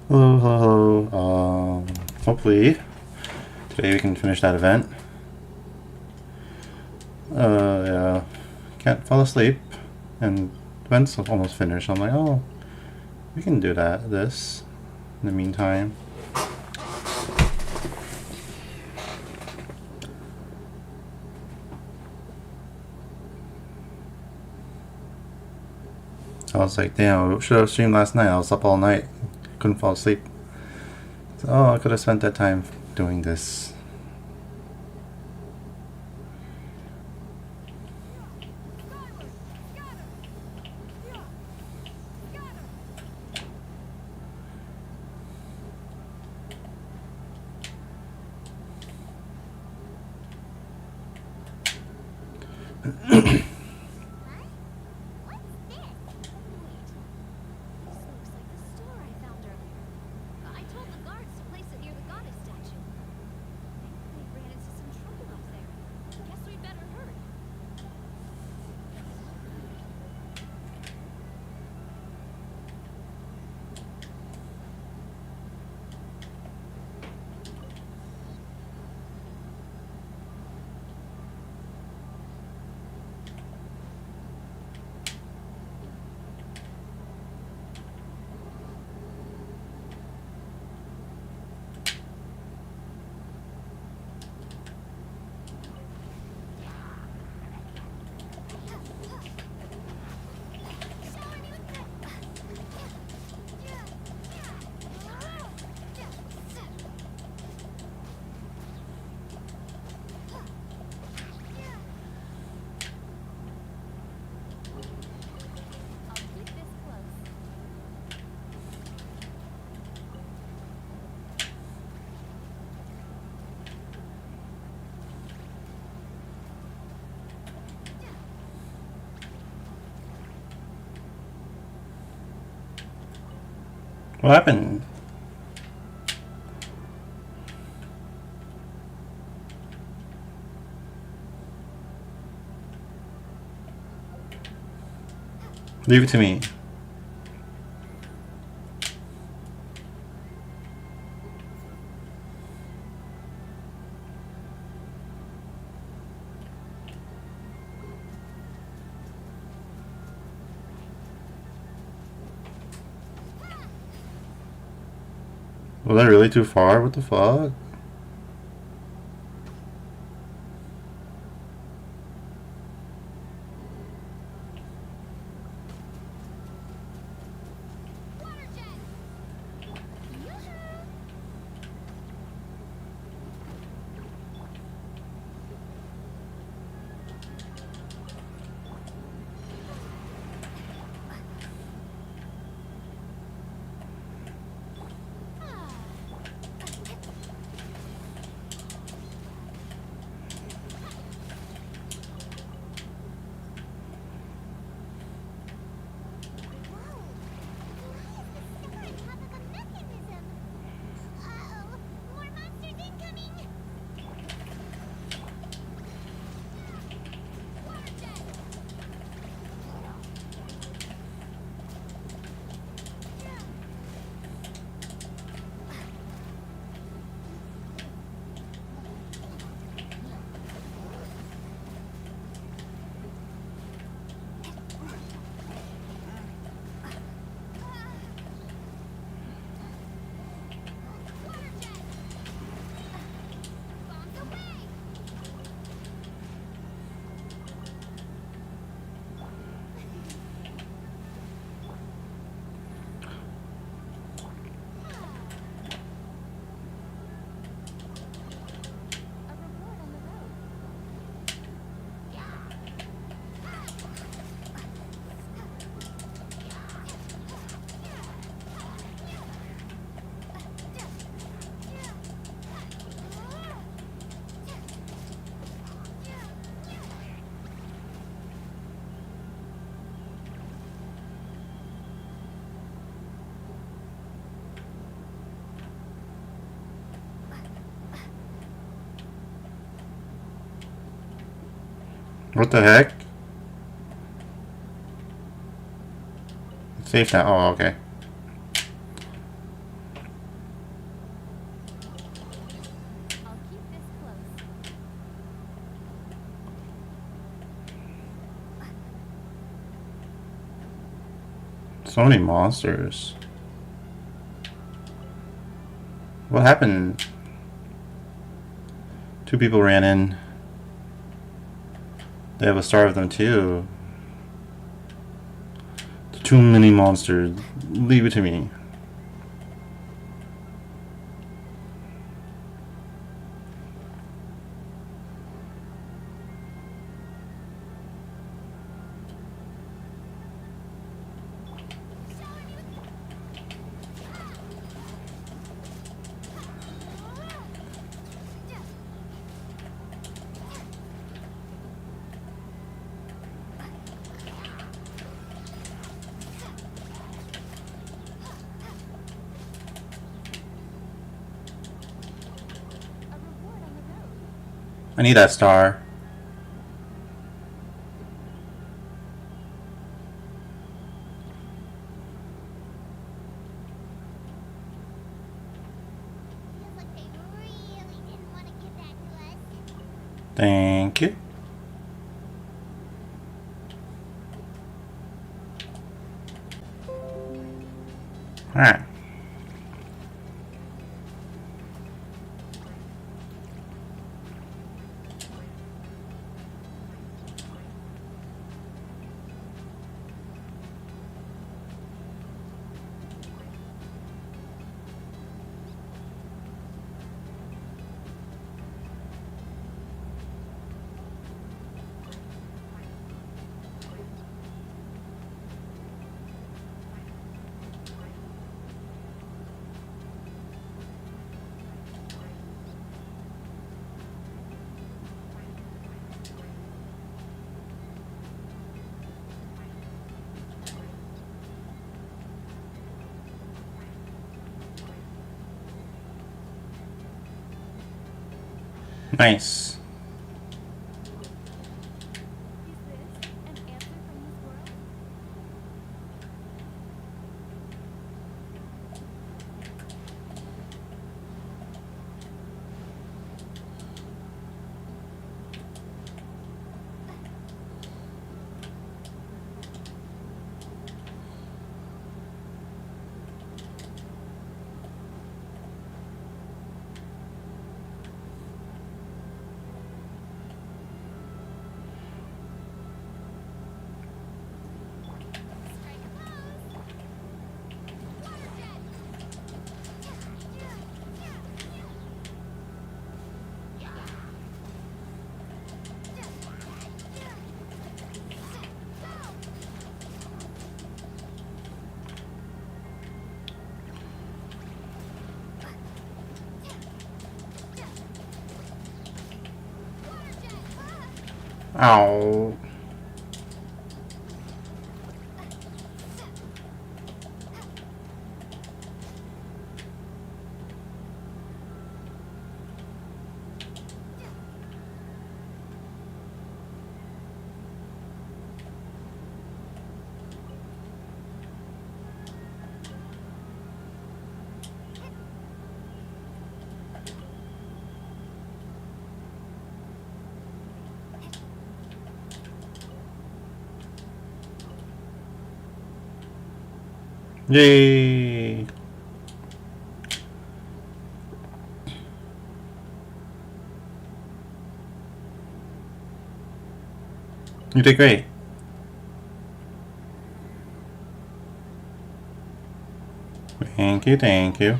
Hello, hello, hello. Hopefully today we can finish that event. Yeah. Can't fall asleep, and the event's almost finished. I'm like, oh, we can do this in the meantime. I was like, damn, I should have streamed last night. I was up all night, couldn't fall asleep. So, oh, I could have spent that time doing this. What happened? Leave it to me. Was that really too far? What the fuck? What the heck? Safe now. Oh, okay. So many monsters. What happened? Two people ran in. They have a star of them too. Too many monsters. Leave it to me. I need that star. Thank you. Alright. Nice. Ow. Yay! You did great. Thank you, thank you.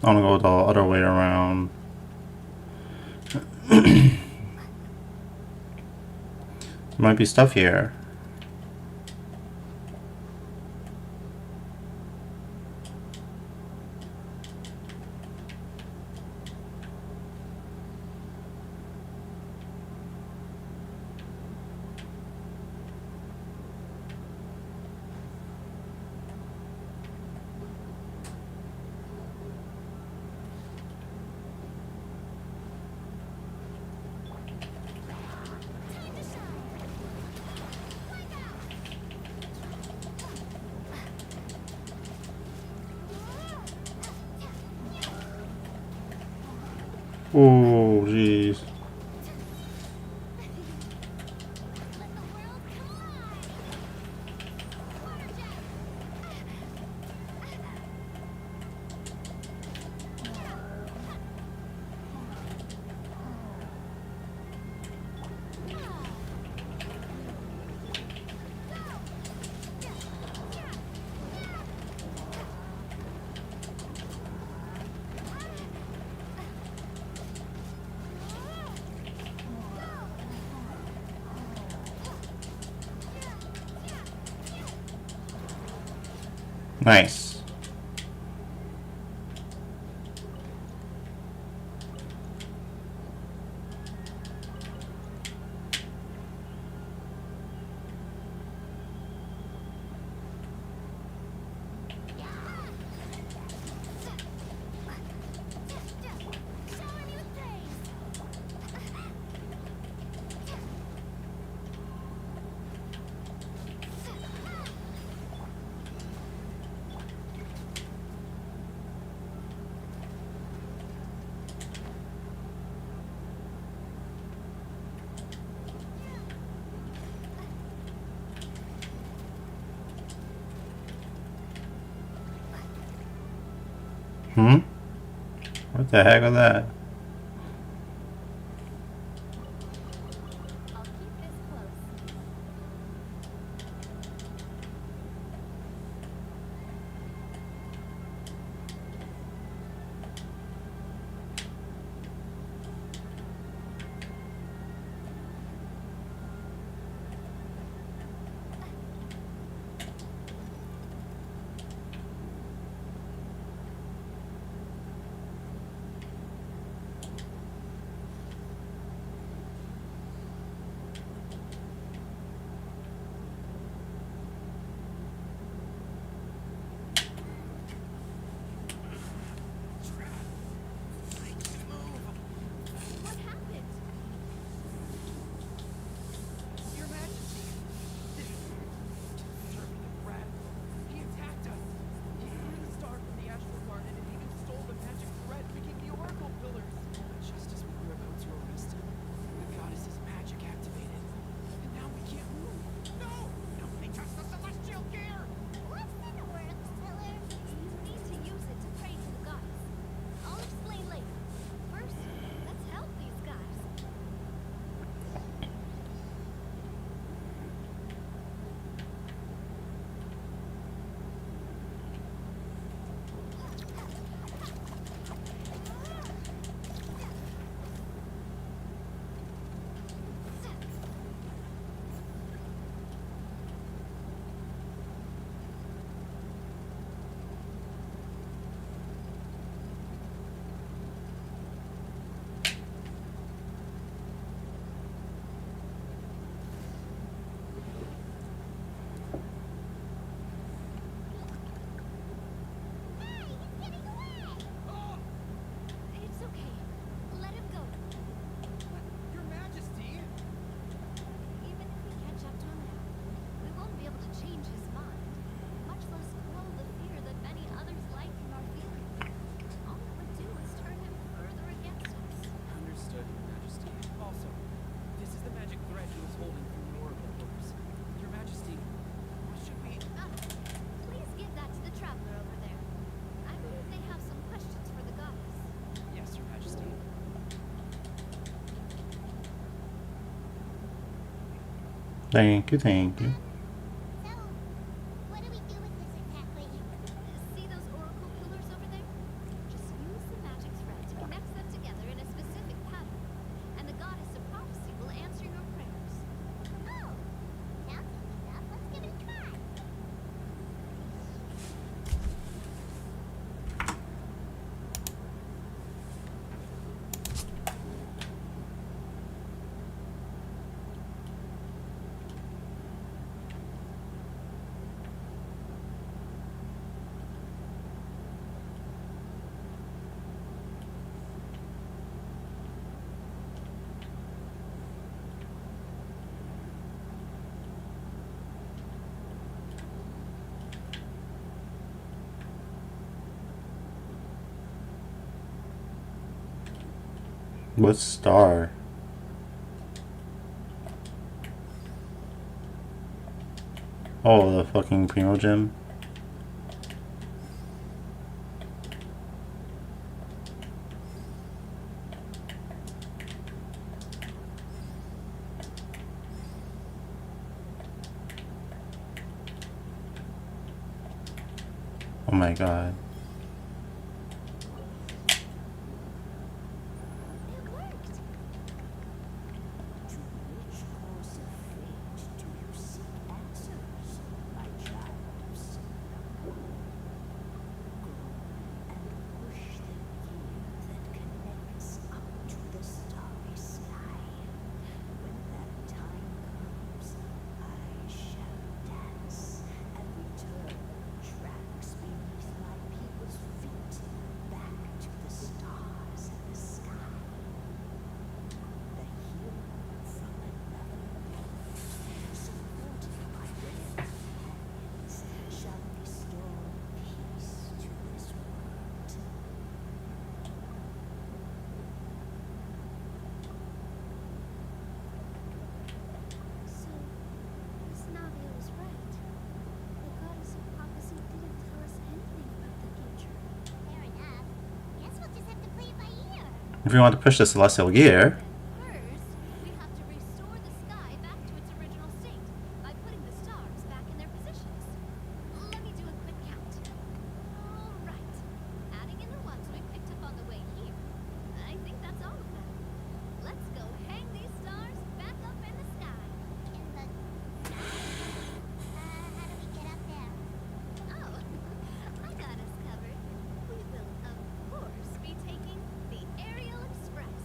I'm gonna go the other way around. Might be stuff here. Oh, jeez. Nice. Hmm? What the heck was that? I'll keep this close. What happened? Your Majesty! Serving the brat. He attacked us. He threw the star from the astral garden and even stole the magic thread making the oracle pillars. Just as we were about to arrest him, the goddess's magic activated. And now we can't move. No! Nobody touch the celestial gear! What's in the works, Pillar? You need to use it to pray to the goddess. I'll explain later. First, let's help these guys. It's okay. Let him go. But, Your Majesty! Even if we catch up to him now, we won't be able to change his mind, much less quell the fear that many others like him are feeling. All it would do is turn him further against us. Understood, Your Majesty. Also, this is the magic thread he was holding from the oracle pillars. Your Majesty, what should we... Please give that to the traveler over there. I believe they have some questions for the goddess. Yes, Your Majesty. Thank you, thank you. So, what do we do with this exactly? See those oracle pillars over there? Just use the magic thread to connect them together in a specific pattern, and the goddess of prophecy will answer your prayers. Oh, sounds easy enough. Let's give it a try. What star? Oh, the fucking Primo Gem. Oh my god. It worked. To which cause of fate do you seek answers, my child of Singapore? Go and push the gear that connects up to the starry sky. When that time comes, I shall dance and return the tracks beneath my people's feet back to the stars and the sky. The hero from another world, supported by their companions, shall restore peace to this world. So, Miss Navia was right. The goddess of prophecy didn't tell us anything about the future. Fair enough. Guess we'll just have to play it by ear. If we want to push the celestial gear, First, we have to restore the sky back to its original state by putting the stars back in their positions. Let me do a quick count. All right. Adding in the ones we picked up on the way here, I think that's all of them. Let's go hang these stars back up in the sky. In the sky? How do we get up there? Oh, I got us covered. We will, of course, be taking the Aerial Express.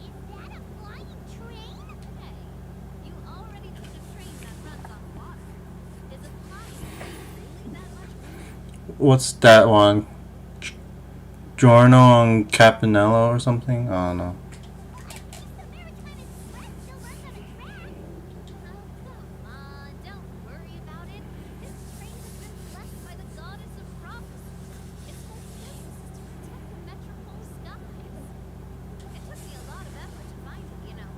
Is that a flying train? Hey, you already took a train that runs on water. Is a flying train really that much better? what's that one? Giorno and Capanello or something? I don't know. At least the Maritime Express still runs on a track. Oh, come on, don't worry about it. This train has been blessed by the goddess of prophecy. Its whole purpose is to protect the metropole skies. It took me a lot of effort to find it, you know.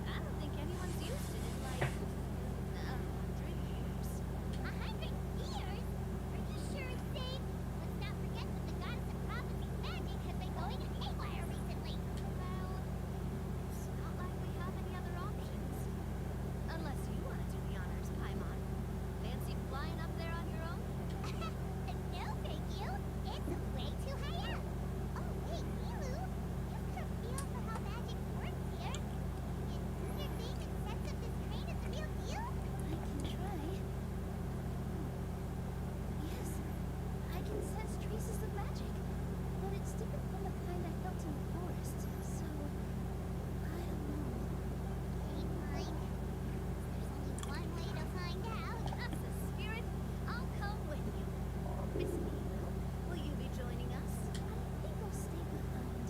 I don't think anyone's used it in like 100 years. 100 years? Are you sure it's safe? Let's not forget that the goddess of prophecy's magic has been going haywire recently. Well, it's not like we have any other options. Unless you want to do the honors, Paimon. Fancy flying up there on your own? No, thank you. It's way too high up. Oh, wait, Milu. You have a feel for how magic works here. Is your being and sense of this train is the real deal? I can try. Yes, I can sense traces of magic, but it's different from the kind I felt in the forest, so I don't know. Ain't mine. There's only one way to find out. That's the spirit. I'll come with you. Miss Nina, will you be joining us? I think I'll stay behind.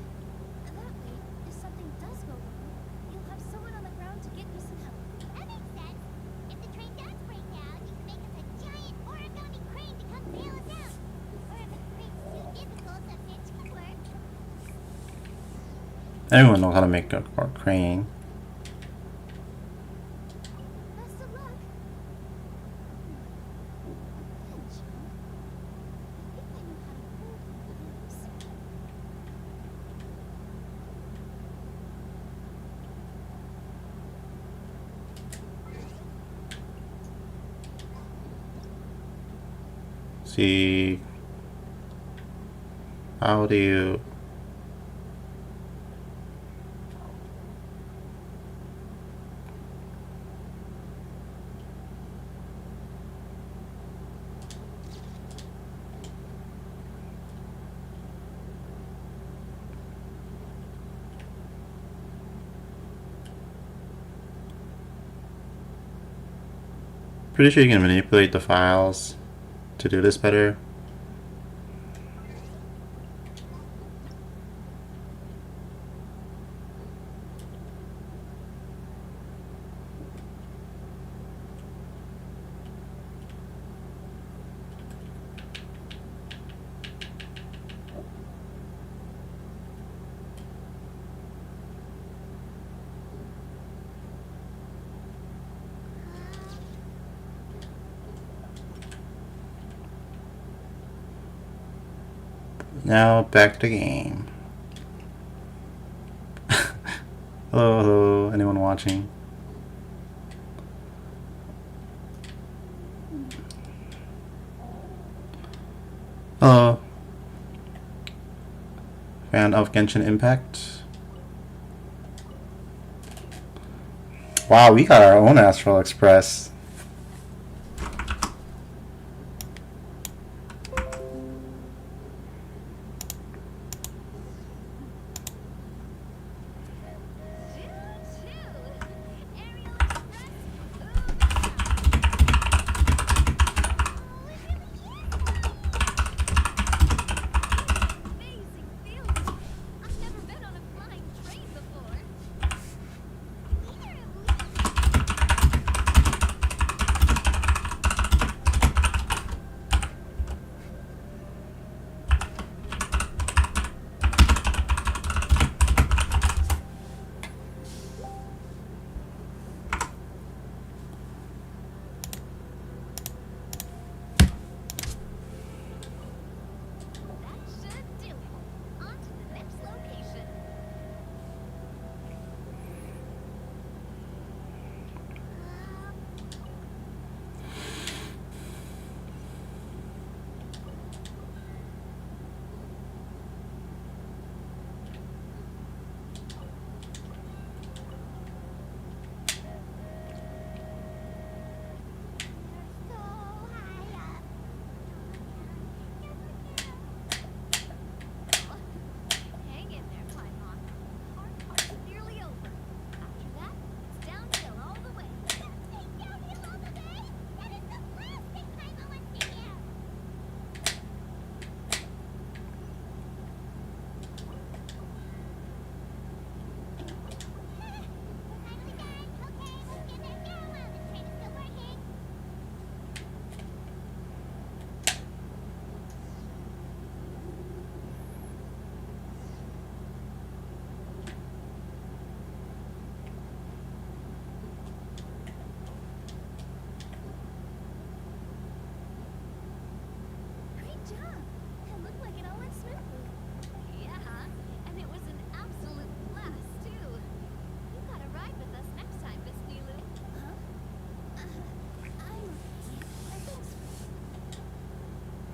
That way, if something does go wrong, you'll have someone on the ground to get you some help. That makes sense. If the train does break down, you can make us a giant origami crane to come bail us out. Or if the crane's too difficult, a bitch can work. Everyone knows how to make a crane. Best of luck. Bench, huh? I think I know how to hold one of those. See, how do you? Pretty sure you can manipulate the files to do this better. Now back to the game. Hello, hello, anyone watching? Hello. Fan of Genshin Impact? Wow, we got our own Astral Express.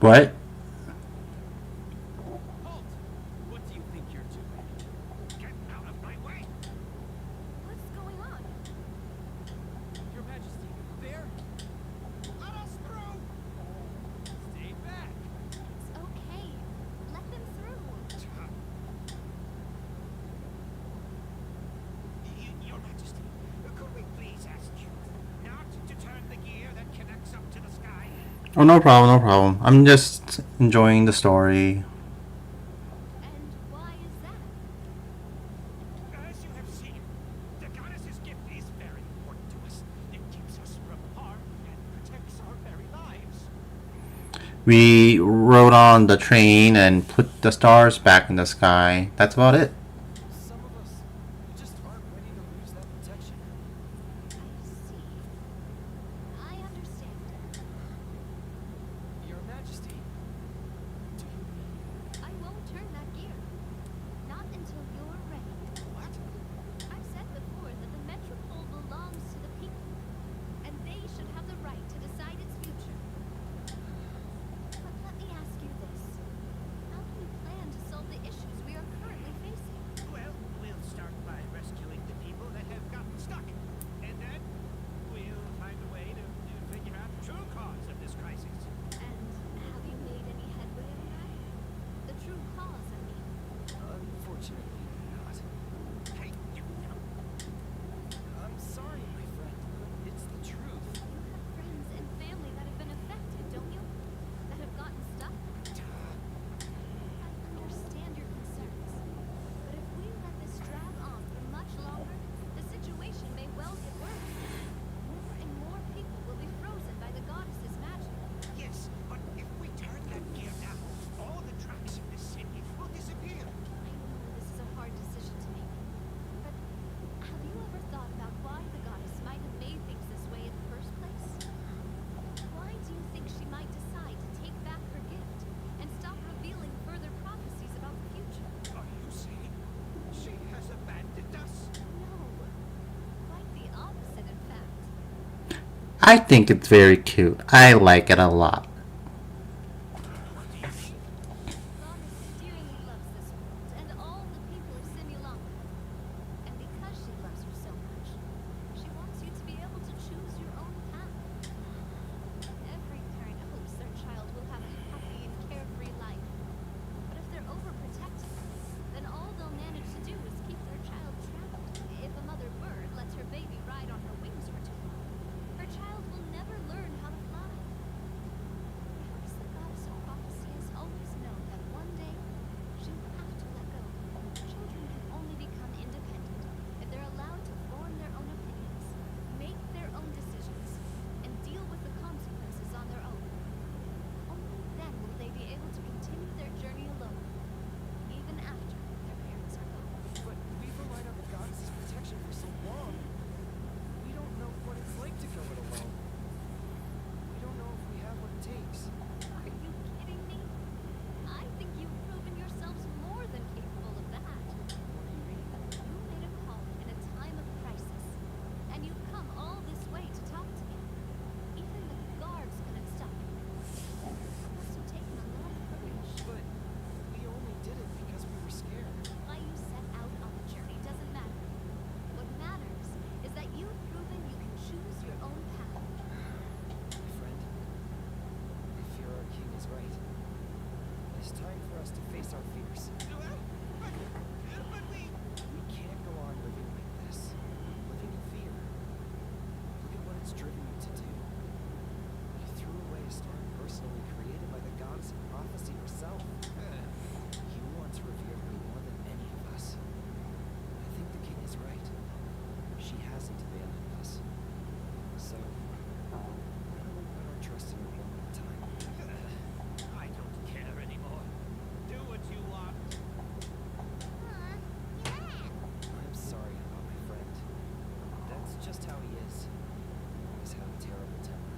What? Halt! What do you think you're doing? Get out of my way! What's going on? Your Majesty, there! Let us through! Stay back! It's okay. Let them through. Your Majesty, could we please ask you not to turn the gear that connects up to the sky? Oh, no problem, no problem. I'm just enjoying the story. And why is that? As you have seen, the goddess's gift is very important to us. It keeps us from harm and protects our very lives. We rode on the train and put the stars back in the sky. That's about it. Some of us just aren't ready to lose that protection. I see. I understand. Your Majesty, do you mean... I won't turn that gear. Not until you're ready. What? I've said before that the metropole belongs to the people, and they should have the right to decide its future. But let me ask you this. How do you plan to solve the issues we are currently facing? I think it's very cute. I like it a lot. What do you mean? Goddess dearly loves this world and all the people of Simulacra. And because she loves you so much, she wants you to be able to choose your own path. Every parent hopes their child will have a happy and carefree life. But if they're overprotective, then all they'll manage to do is keep their child trapped. If a mother bird lets her baby ride on her wings for too long, her child will never learn how to fly. Perhaps the goddess of prophecy has always known that one day she will have to let go. Children can only become independent if they're allowed to form their own opinions, make their own decisions, and deal with the consequences on their own. Only then will they be able to continue their journey alone, even after their parents are gone. But we've relied on the goddess's protection for so long. We don't know what it's like to go it alone. We don't know if we have what it takes. Are you kidding me? I think you've proven yourselves more than capable of that. What do you mean? You made a call in a time of crisis, and you've come all this way to talk to me. Even the guards couldn't stop you. You must have taken a lot of courage. But we only did it because we were scared. Why you set out on the journey doesn't matter. What matters is that you've proven you can choose your own path. My friend, if your king is right, it's time for us to face our fears. But we... We can't go on living like this, living in fear. Look at what it's driven you to do. You threw away a star personally created by the goddess of prophecy herself. You once revered me more than any of us. I think the king is right. She hasn't abandoned us. So, why don't we put our trust in her one more time? I don't care anymore. Do what you want. I'm sorry about my friend. That's just how he is. He's had a terrible temper.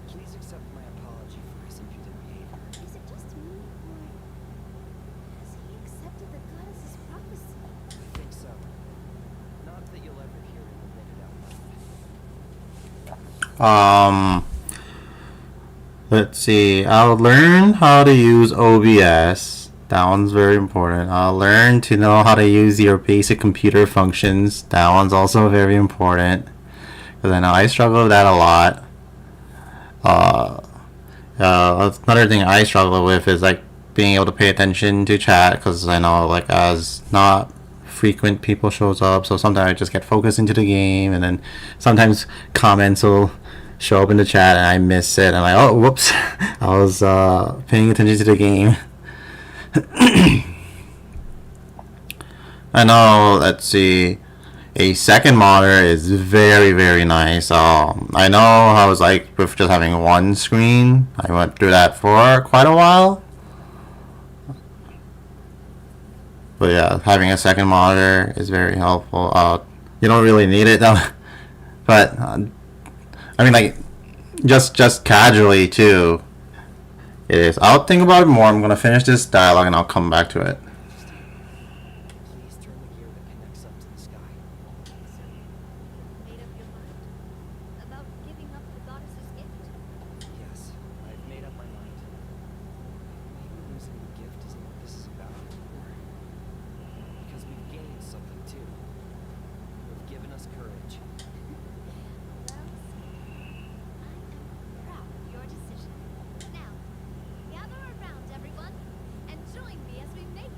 Please accept my apology for his impudent behavior. Is it just me, or has he accepted the goddess's prophecy? I think so. Not that you'll ever hear him admit it out loud. Let's see. I'll learn how to use OBS. That one's very important. I'll learn to know how to use your basic computer functions. That one's also very important. Because I know I struggle with that a lot. Another thing I struggle with is like being able to pay attention to chat, because I know like as not frequent people shows up, so sometimes I just get focused into the game, and then sometimes comments will show up in the chat and I miss it. I'm like, oh, whoops, I was paying attention to the game. I know, let's see, a second monitor is very, very nice. I know I was like with just having one screen. I went through that for quite a while. But yeah, having a second monitor is very helpful. You don't really need it though. But I mean, like just casually too. It is. I'll think about it more. I'm gonna finish this dialogue and I'll come back to it. Please turn the gear that connects up to the sky. Made up your mind about giving up the goddess's gift? Yes, I've made up my mind. Maybe losing the gift isn't what this is about anymore. Because we've gained something too. You've given us courage. Well, I am proud of your decision. Now, gather around, everyone, and join me as we make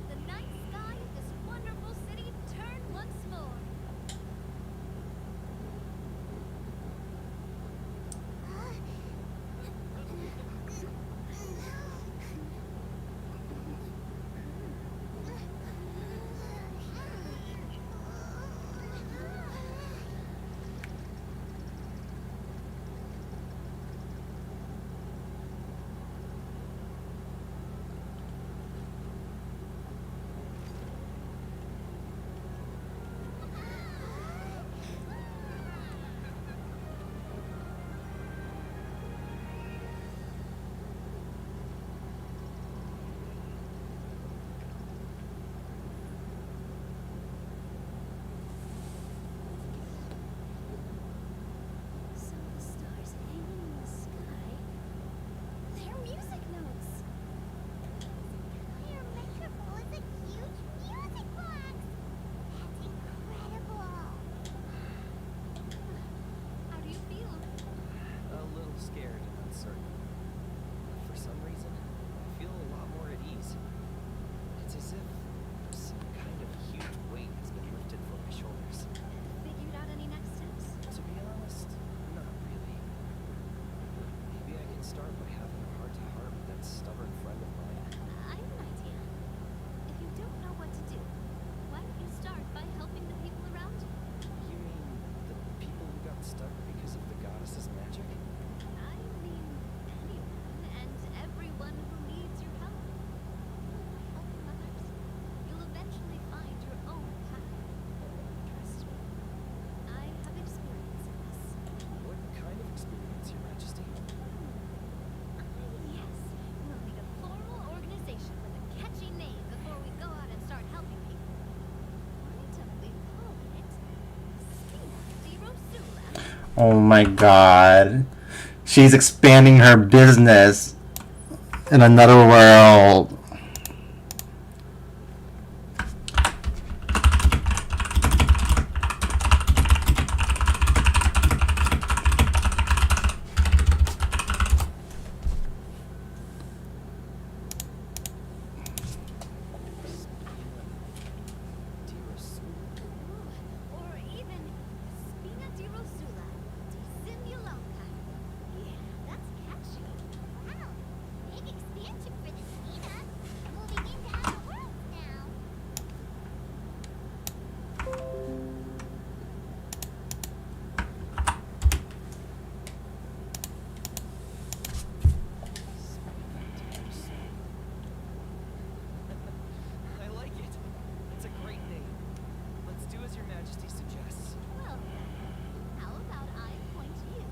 Oh my god. She's expanding her business in another world. Or even Spina di Rosula di Simulonca. Yeah, that's catchy. Wow, big expansion for the Spina. Moving into other worlds now. I like it. It's a great name. Let's do as Your Majesty suggests. Well then, how about I appoint you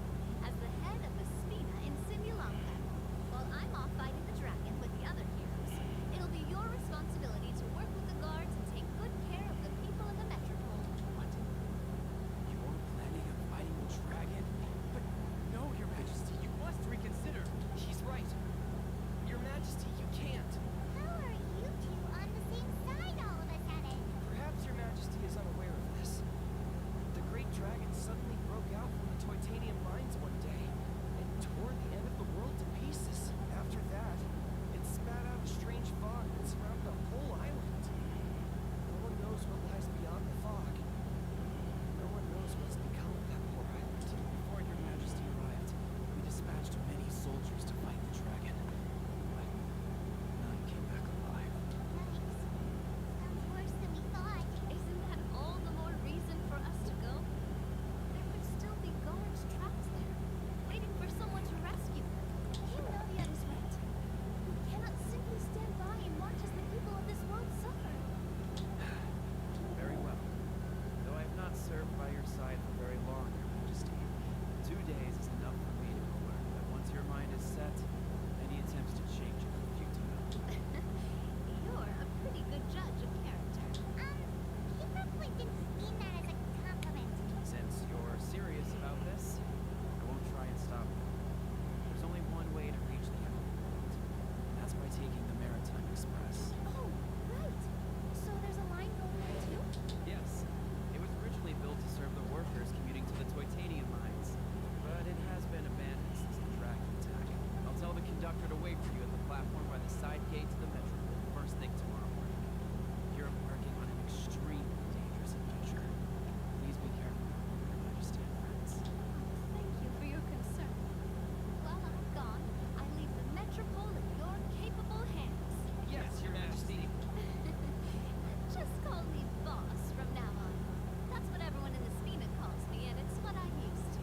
as the head of the Spina in Simulonca, while I'm off fighting the dragon with the other heroes. It'll be your responsibility to work with the guards and take good care of the people in the metropole. What? You're planning on fighting the dragon? But no, Your Majesty, you must reconsider. He's right. Your Majesty, you can't. How are you two on the same side all of a sudden? Perhaps Your Majesty is unaware of this. The great dragon suddenly broke out from the Titanium mines one day and tore the end of the world to pieces. After that, it spat out a strange fog that surrounded the whole island. No one knows what lies beyond the fog. No one knows what's become of that poor island. Before Your Majesty arrived, we dispatched many soldiers to fight the dragon. But none came back alive. Yikes. Sounds worse than we thought. Isn't that all the more reason for us to go? There could still be guards trapped there, waiting for someone to rescue them. Hypnodia is right. We cannot simply stand by and watch as the people of this world suffer. Very well. Though I have not served by your side for very long, Your Majesty, 2 days is enough for me to have learned that once your mind is set, any attempts to change it are futile. You're a pretty good judge of character. He probably didn't mean that as a compliment. Since you're serious about this, I won't try and stop you. There's only one way to reach the end of the world, and that's by taking the Maritime Express. Oh, right. So there's a line going there too? Yes, it was originally built to serve the workers commuting to the Titanium mines, but it has been abandoned since the dragon attack. I'll tell the conductor to wait for you at the platform by the side gate to the metropole first thing tomorrow morning. You're embarking on an extremely dangerous adventure. Please be careful, Your Majesty and friends. Thank you for your concern. While I'm gone, I leave the metropole in your capable hands. Yes, Your Majesty. Just call me boss from now on. That's what everyone in the Spina calls me, and it's what I'm used to.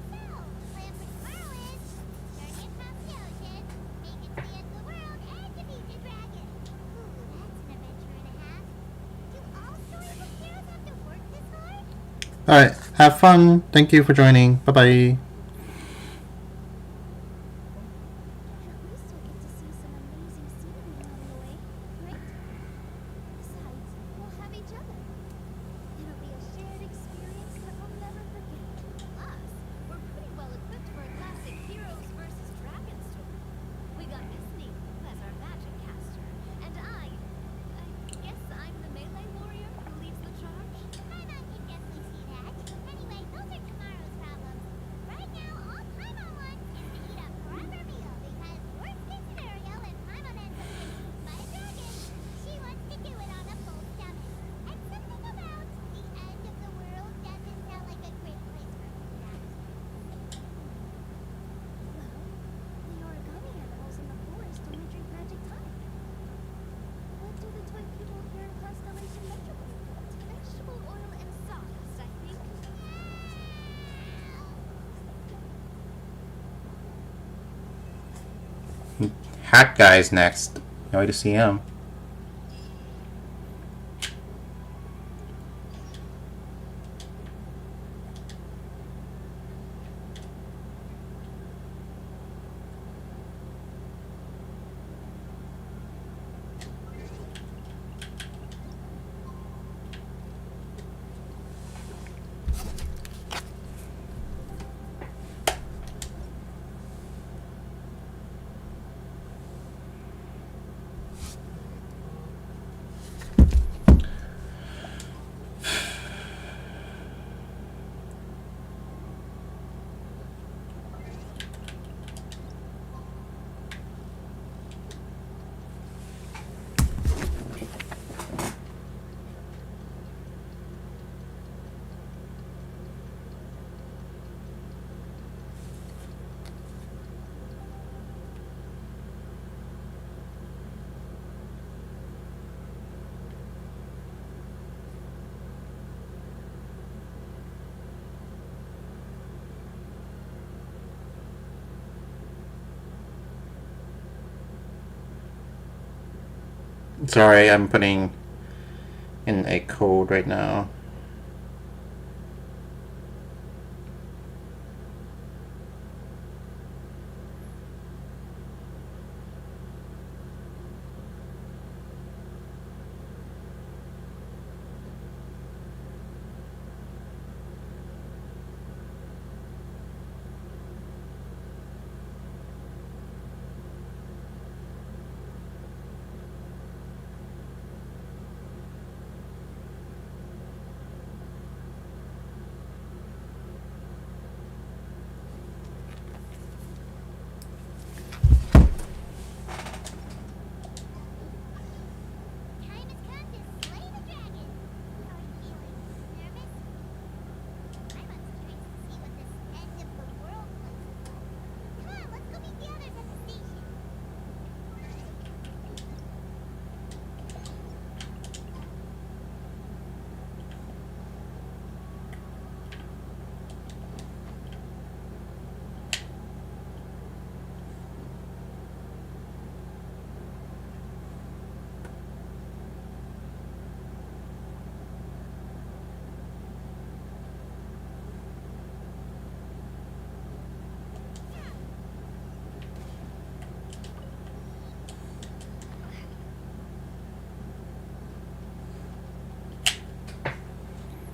So, plan for tomorrow is journey across the ocean, make it to the end of the world, and defeat the dragon. Ooh, that's an adventure and a half. Do all storybook heroes have to work this hard? Alright, have fun. Thank you for joining. Bye bye. At least we'll get to see some amazing scenery along the way, right? Besides, we'll have each other. It'll be a shared experience that we'll never forget. Plus, we're pretty well equipped for a classic heroes versus dragons story. We got Miss Needle as our magic caster, and I guess I'm the melee warrior who leads the charge. Paimon can definitely see that. Anyway, those are tomorrow's problems. Right now, all Paimon wants is to eat a proper meal because worst case scenario, if Paimon ends up getting eaten by a dragon, she wants to do it on a full stomach. And something about the end of the world doesn't sound like a great place for that. Well, the origami animals in the forest only drink magic tonic. What do the toy people here in Constellation Metropole want? Vegetable oil and sawdust, I think. Hat Guy's next. Can't wait to see him. Sorry, I'm putting in a code right now. Time has come to slay the dragon. How are you feeling? Nervous? I'm most curious to see what this end of the world looks like. Come on, let's go meet the others at the station.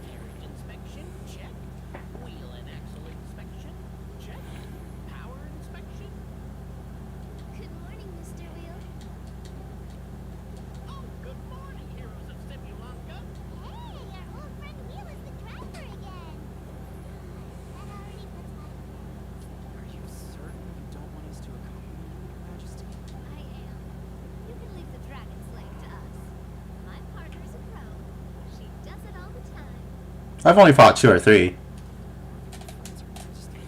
Carriage inspection, check. Wheel and axle inspection, check. Power inspection. Good morning, Mr. Wheel. Oh, good morning, heroes of Simulanka. Hey, our old friend Wheel is the driver again. That already puts my Are you certain you don't want us to accompany you, Your Majesty? I am. You can leave the dragon slaying to us. My partner's a pro. She does it all the time. I've only fought 2 or 3. Friends, Your Majesty.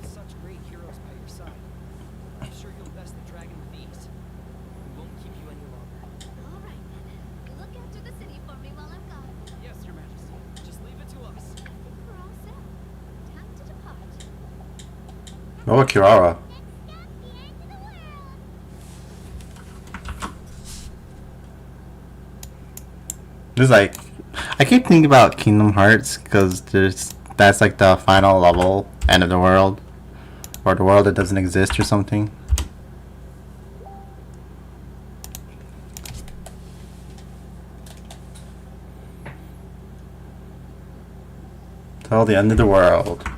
Such great heroes by your side. I'm sure you'll best the dragon with ease. We won't keep you any longer. All right then. Look after the city for me while I'm gone. Yes, Your Majesty. Just leave it to us. I think we're all set. Time to depart. Oh, Kirara. Next stop, the end of the world. This is like, I keep thinking about Kingdom Hearts because that's like the final level, end of the world, or the world that doesn't exist or something. Till the end of the world.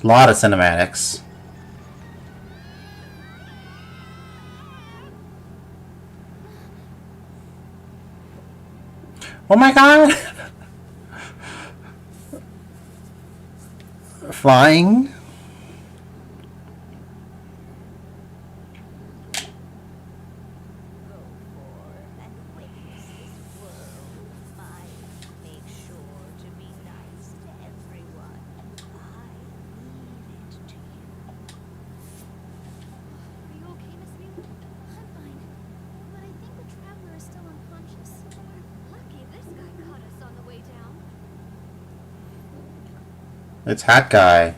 A lot of cinematics. Oh my god! Flying? Go forth and witness this world of mine. Make sure to be nice to everyone. I leave it to you. Are you okay, Miss Mueller? I'm fine. But I think the traveler is still unconscious. We're lucky this guy caught us on the way down. It's Hat Guy.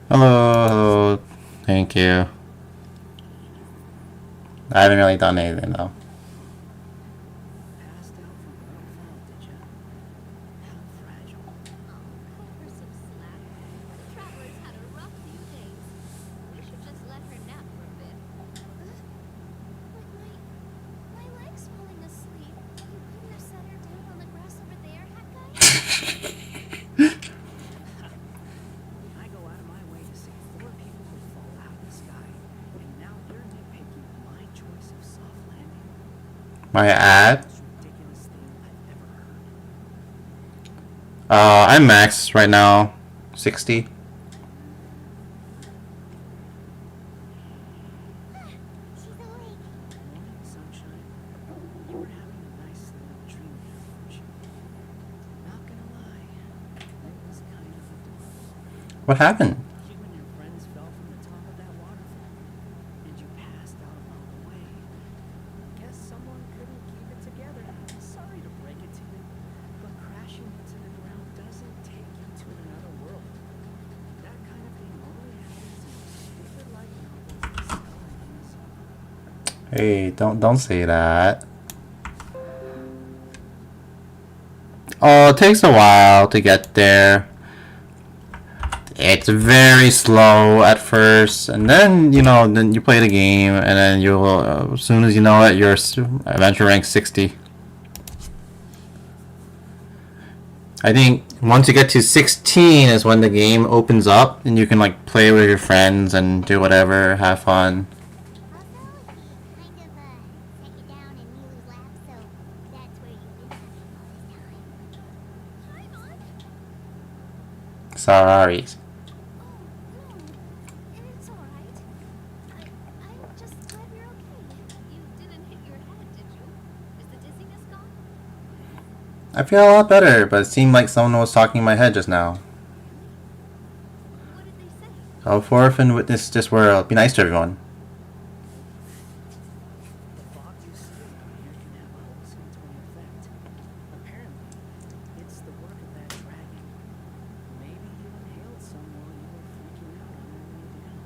Hello, hello. Thank you. I haven't really done anything though. Passed out from one fall, did ya? How fragile. Oh, cut her some slack. The traveler's had a rough few days. We should just let her nap for a bit. But my leg's falling asleep. You couldn't have set her down on the grass over there, Hat Guy? I go out of my way to see 4 people who fall out of the sky, and now you're nitpicking my choice of soft landing. My ad? Most ridiculous thing I've ever heard. I'm max right now. 60. She's awake. Morning, sunshine. You were having a nice little dream there, weren't you? Not gonna lie, it was kind of adorable. What happened? You and your friends fell from the top of that waterfall, and you passed out along the way. Guess someone couldn't keep it together. Sorry to break it to you, but crashing into the ground doesn't take you to another world. That kind of thing only happens in stupid light novels that sell on Amazon. Hey, don't say that. Oh, it takes a while to get there. It's very slow at first, and then then you play the game, and then you'll as soon as you know it, your adventure rank 60. I think once you get to 16 is when the game opens up, and you can like play with your friends and do whatever, have fun. Also, he kind of set you down in Milu's lap, so that's where you've been hiding all this time. Hi, Mom. Sorry. Oh, no. It's all right. I'm just glad you're okay. You didn't hit your head, did you? Is the dizziness gone? I feel a lot better, but it seemed like someone was talking in my head just now. What did they say? Go forth and witness this world. Be nice to everyone. The fog you see around here can have a hallucinatory effect. Apparently, it's the work of that dragon. Maybe you inhaled some while you were freaking out on your way down.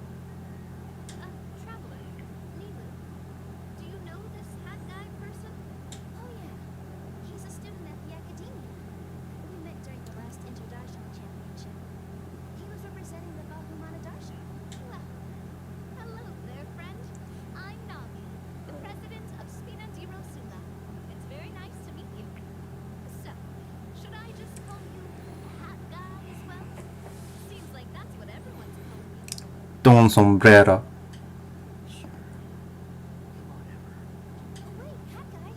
Traveler, Nilu. Do you know this hat guy person? Oh, yeah. He's a student at the academia. We met during the last International Championship. He was representing the Bahumana Darsha. Well, hello there, friend. I'm Nagi, the president of Spina di Rosula. It's very nice to meet you. So, should I just call you Hat Guy as well? Seems like that's what everyone's calling you. Don sombrero. Sure. Whatever. Wait, Hat Guy.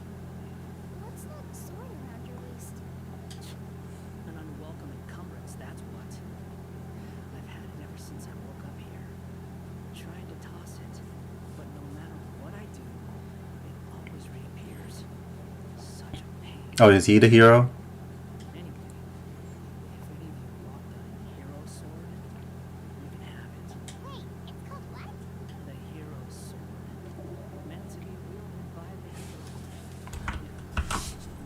What's that sword around your waist? An unwelcome encumbrance, that's what. I've had it ever since I woke up here. Tried to toss it, but no matter what I do, it always reappears. Such a pain. Oh, is he the hero? Anyway, if any of you want the hero sword, you can have it. Wait, it's called what? The hero sword. Meant to be wielded by the hero.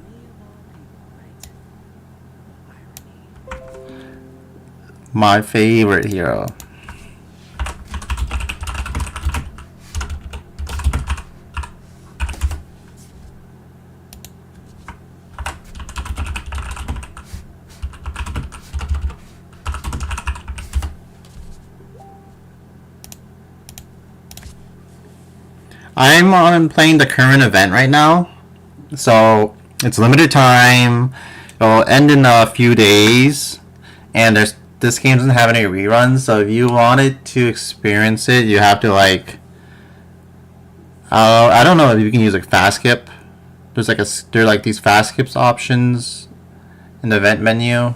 Me of all people, right? I My favorite hero. I'm playing the current event right now, so it's limited time. It'll end in a few days, and this game doesn't have any reruns. So if you wanted to experience it, you have to like I don't know if you can use like fast skip. There are like these fast skips options in the event menu.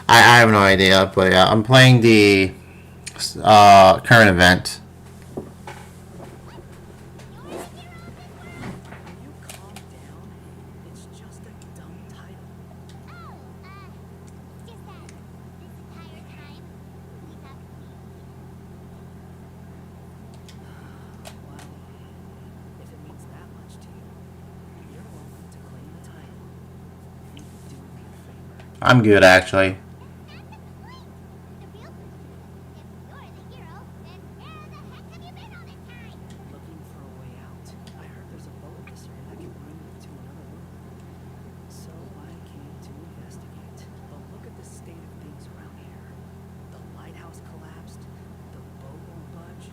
I have no idea, but yeah, I'm playing the current event. Will you calm down? It's just a dumb title. Oh, just that this entire time we have Well, if it means that much to you, you're welcome to claim the title. You do me a favor. I'm good actually. the real question is, if you're the hero, then where the heck have you been all this time? Looking for a way out. I heard there's a boat in this area that can bring you to another world. So I came to investigate. But look at the state of things around here. The lighthouse collapsed. The boat won't budge.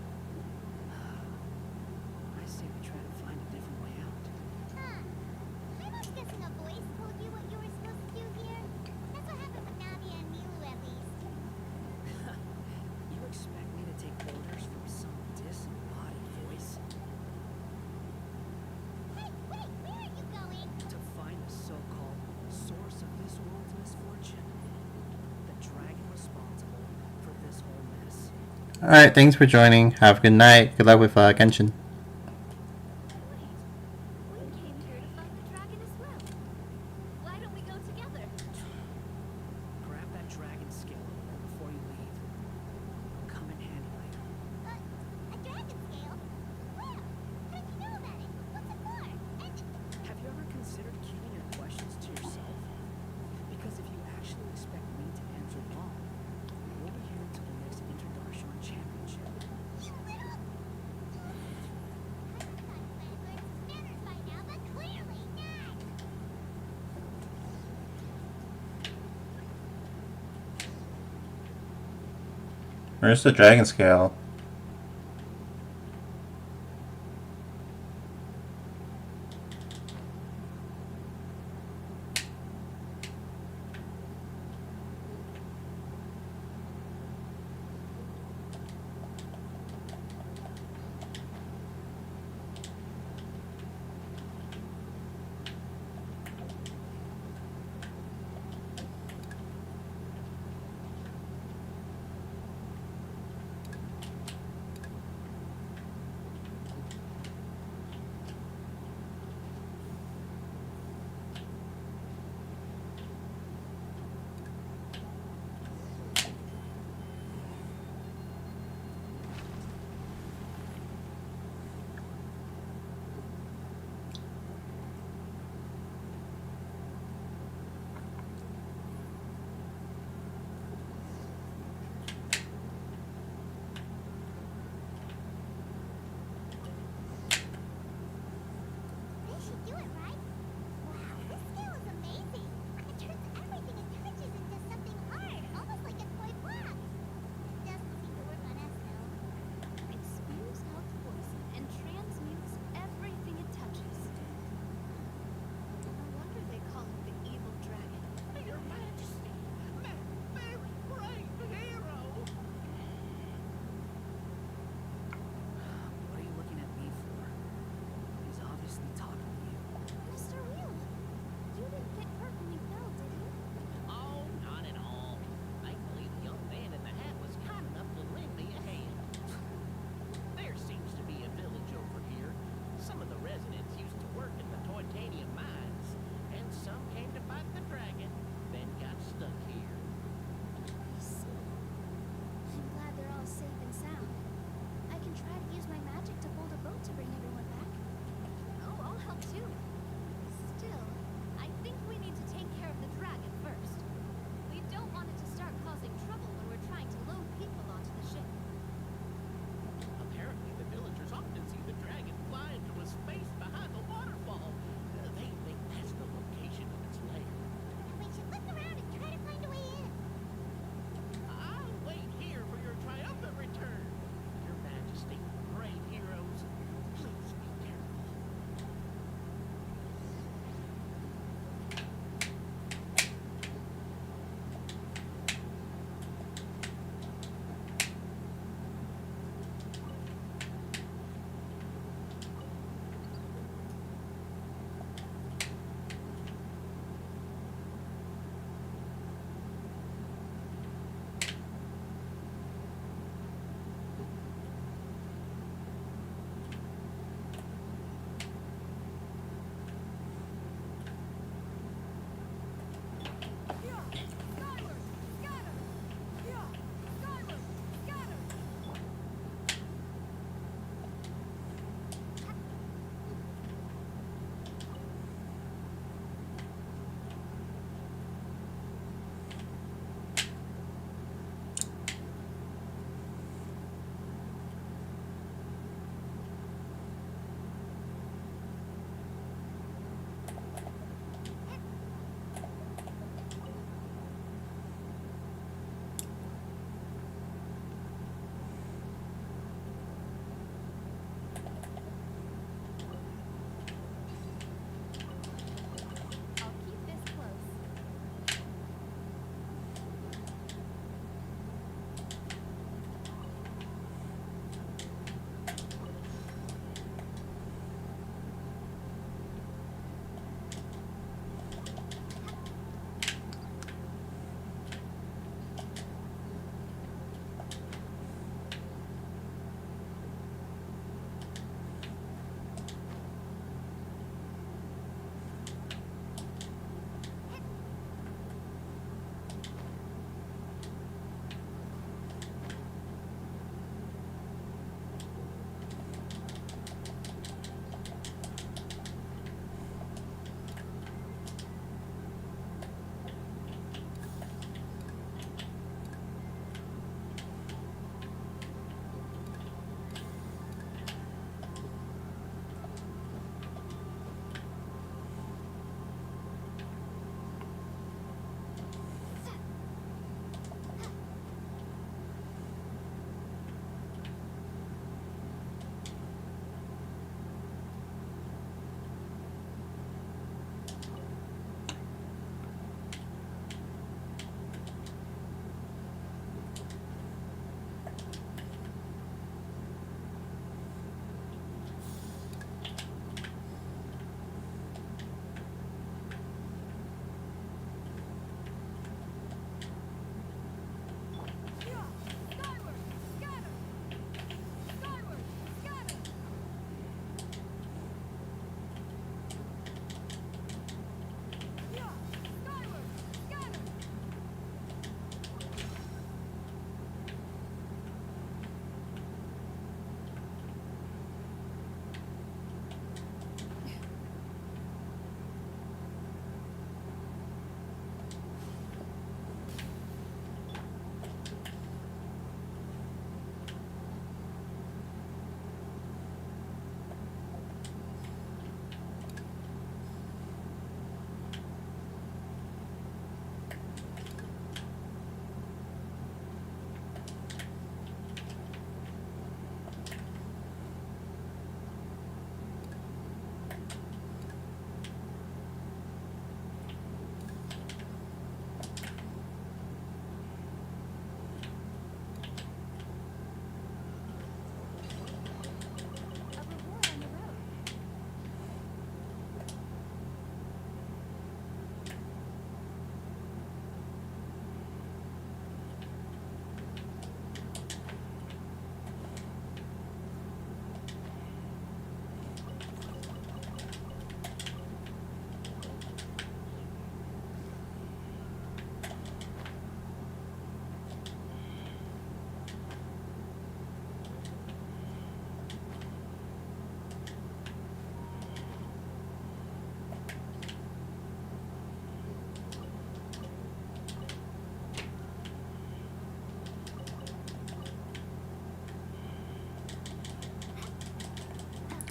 I say we try to find a different way out. Huh. I'm guessing a voice told you what you were supposed to do here. That's what happened with Nadia and Milu, at least. You expect me to take orders from some disembodied voice? Hey, wait, where are you going? To find the so-called source of this world's misfortune. The dragon responsible for this whole mess. All right, thanks for joining. Have a good night. Good luck with Genshin. Wait, we came here to find the dragon as well. Why don't we go together? Grab that dragon scale over there before you leave. It'll come in handy later. A dragon scale? Where? How did you know about it? What's it for? And Have you ever considered keeping your questions to yourself? Because if you actually expect me to answer them all, we'll be here until the next Interdarshan Championship. you little... I would have thought you might have learned some manners by now, but clearly not. Where's the dragon scale?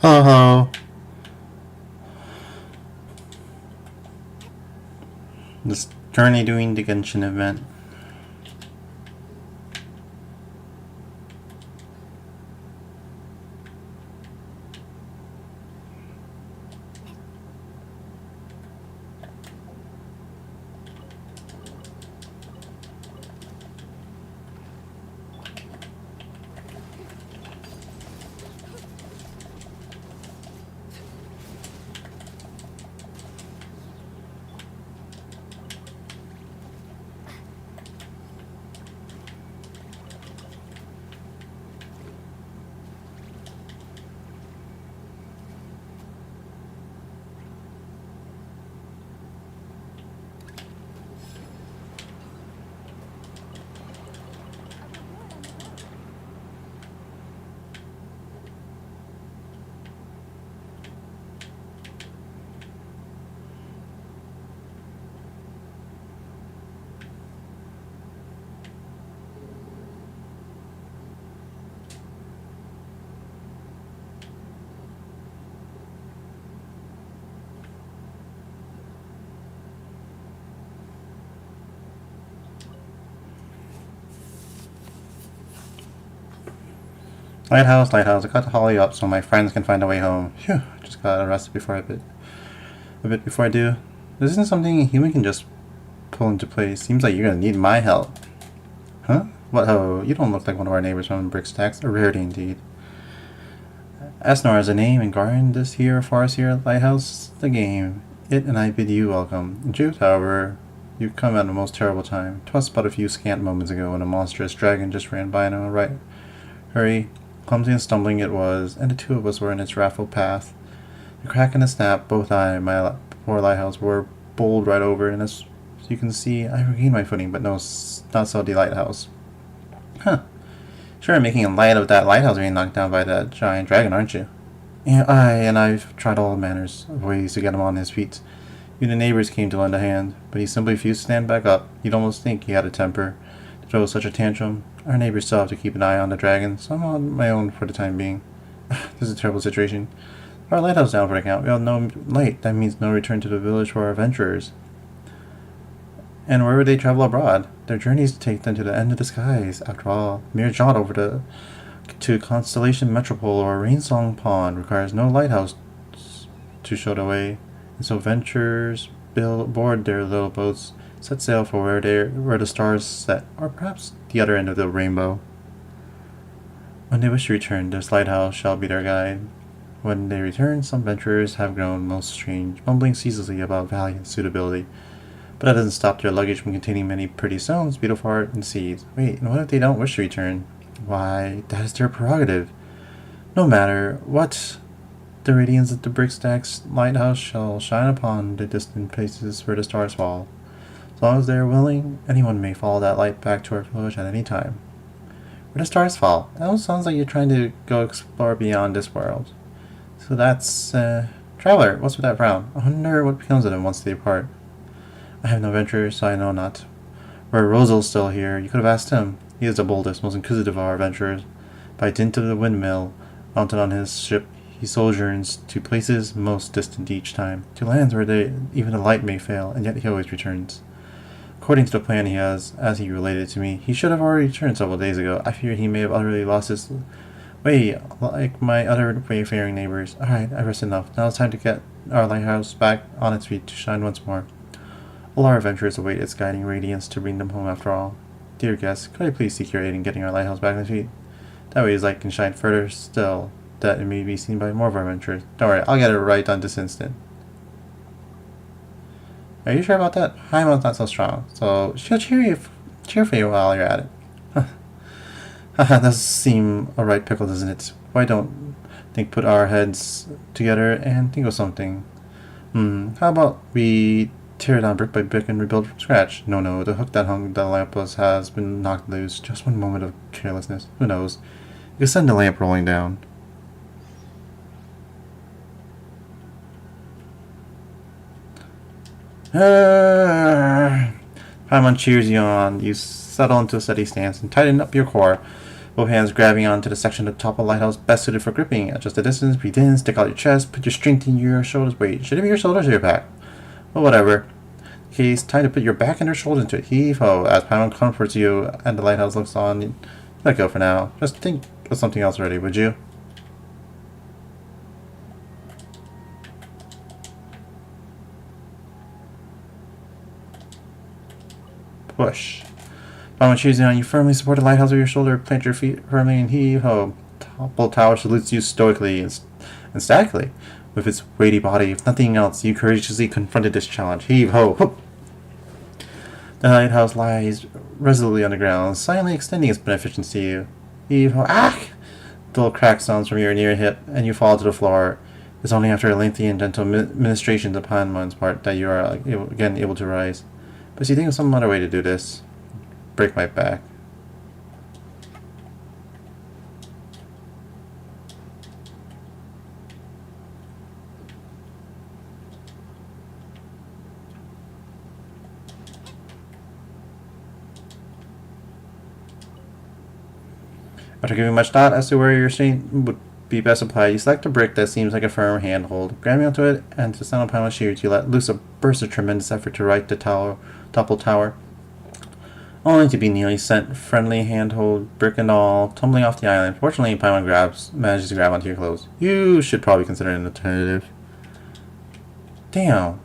Oh, this currently doing the Genshin event. Lighthouse, lighthouse. I got to haul you up so my friends can find a way home. Phew, just got arrested before a bit before I do. This isn't something a human can just pull into place. Seems like you're gonna need my help. Huh? What ho? You don't look like one of our neighbors from Brickstacks. A rarity indeed. Asnor is a name and guard this here forest here lighthouse the game. It and I bid you welcome. In truth, however, you've come at a most terrible time. 'Twas but a few scant moments ago when a monstrous dragon just ran by in a right hurry. Clumsy and stumbling it was, and the two of us were in its wrathful path. The crack and the snap, both I and my poor lighthouse were bowled right over, and as you can see, I regained my footing, but no, not so the lighthouse. Huh. Sure, making light of that lighthouse being knocked down by that giant dragon, aren't you? Yeah, I've tried all manners of ways to get him on his feet. Even the neighbors came to lend a hand, but he simply refused to stand back up. You'd almost think he had a temper to throw such a tantrum. Our neighbors still have to keep an eye on the dragon, so I'm on my own for the time being. This is a terrible situation. Our lighthouse down for the count. We have no light. That means no return to the village for our adventurers. And where would they travel abroad? Their journeys take them to the end of the skies. After all, mere jaunt over to Constellation Metropole or Rainsong Pond requires no lighthouse to show the way. And so venturers board their little boats, set sail for where the stars set, or perhaps the other end of the rainbow. When they wish to return, this lighthouse shall be their guide. When they return, some venturers have grown most strange, mumbling ceaselessly about value and suitability. But that doesn't stop their luggage from containing many pretty stones, beautiful art, and seeds. Wait, and what if they don't wish to return? Why, that is their prerogative. No matter what, the radiance of the Brickstacks lighthouse shall shine upon the distant places where the stars fall. As long as they are willing, anyone may follow that light back to our village at any time. Where the stars fall. That almost sounds like you're trying to go explore beyond this world. So that's, Traveler, what's with that frown? I wonder what becomes of them once they depart. I have no venture, so I know not. Were Rosal still here, you could have asked him. He is the boldest, most inquisitive of our adventurers. By dint of the windmill mounted on his ship, he sojourns to places most distant each time, to lands where even the light may fail, and yet he always returns. According to the plan he has, as he related to me, he should have already returned several days ago. I fear he may have utterly lost his way, like my other wayfaring neighbors. Alright, I've rested enough. Now it's time to get our lighthouse back on its feet to shine once more. All our adventurers await its guiding radiance to bring them home after all. Dear guests, could I please seek your aid in getting our lighthouse back on its feet? That way his light can shine further still, that it may be seen by more of our adventurers. Don't worry, I'll get it right on this instant. Are you sure about that? Haimon's not so strong, so she'll cheer for you while you're at it. Haha, does seem a right pickle, doesn't it? Why don't think put our heads together and think of something? How about we tear it down brick by brick and rebuild from scratch? No, the hook that hung the lamp has been knocked loose. Just one moment of carelessness. Who knows? You can send the lamp rolling down. Paimon cheers you on. You settle into a steady stance and tighten up your core. Both hands grabbing onto the section of the top of the lighthouse best suited for gripping. Adjust the distance, breathe in, stick out your chest, put your strength in your shoulders. Wait, should it be your shoulders or your back? Well, whatever. Okay, it's time to put your back and your shoulders into it. Heave ho. As Paimon comforts you and the lighthouse looks on, let go for now. Just think of something else already, would you? Push. Paimon choosing on you firmly support the lighthouse with your shoulder, plant your feet firmly and heave ho. Topple tower salutes you stoically and statically. With its weighty body, if nothing else, you courageously confronted this challenge. Heave ho. Whoop. The lighthouse lies resolutely on the ground, silently extending its beneficence to you. Heave ho. Ah! Dull crack sounds from your near hip, and you fall to the floor. It's only after a lengthy and gentle ministration upon one's part that you are again able to rise. But you think of some other way to do this. Break my back. After giving much thought as to where your strength would be best applied, you select a brick that seems like a firm handhold. Grabbing onto it, and to sound upon shears, you let loose a burst of tremendous effort to right the toppled tower, only to be nearly sent, friendly handhold, brick and all, tumbling off the island. Fortunately, Paimon manages to grab onto your clothes. You should probably consider an alternative. Damn.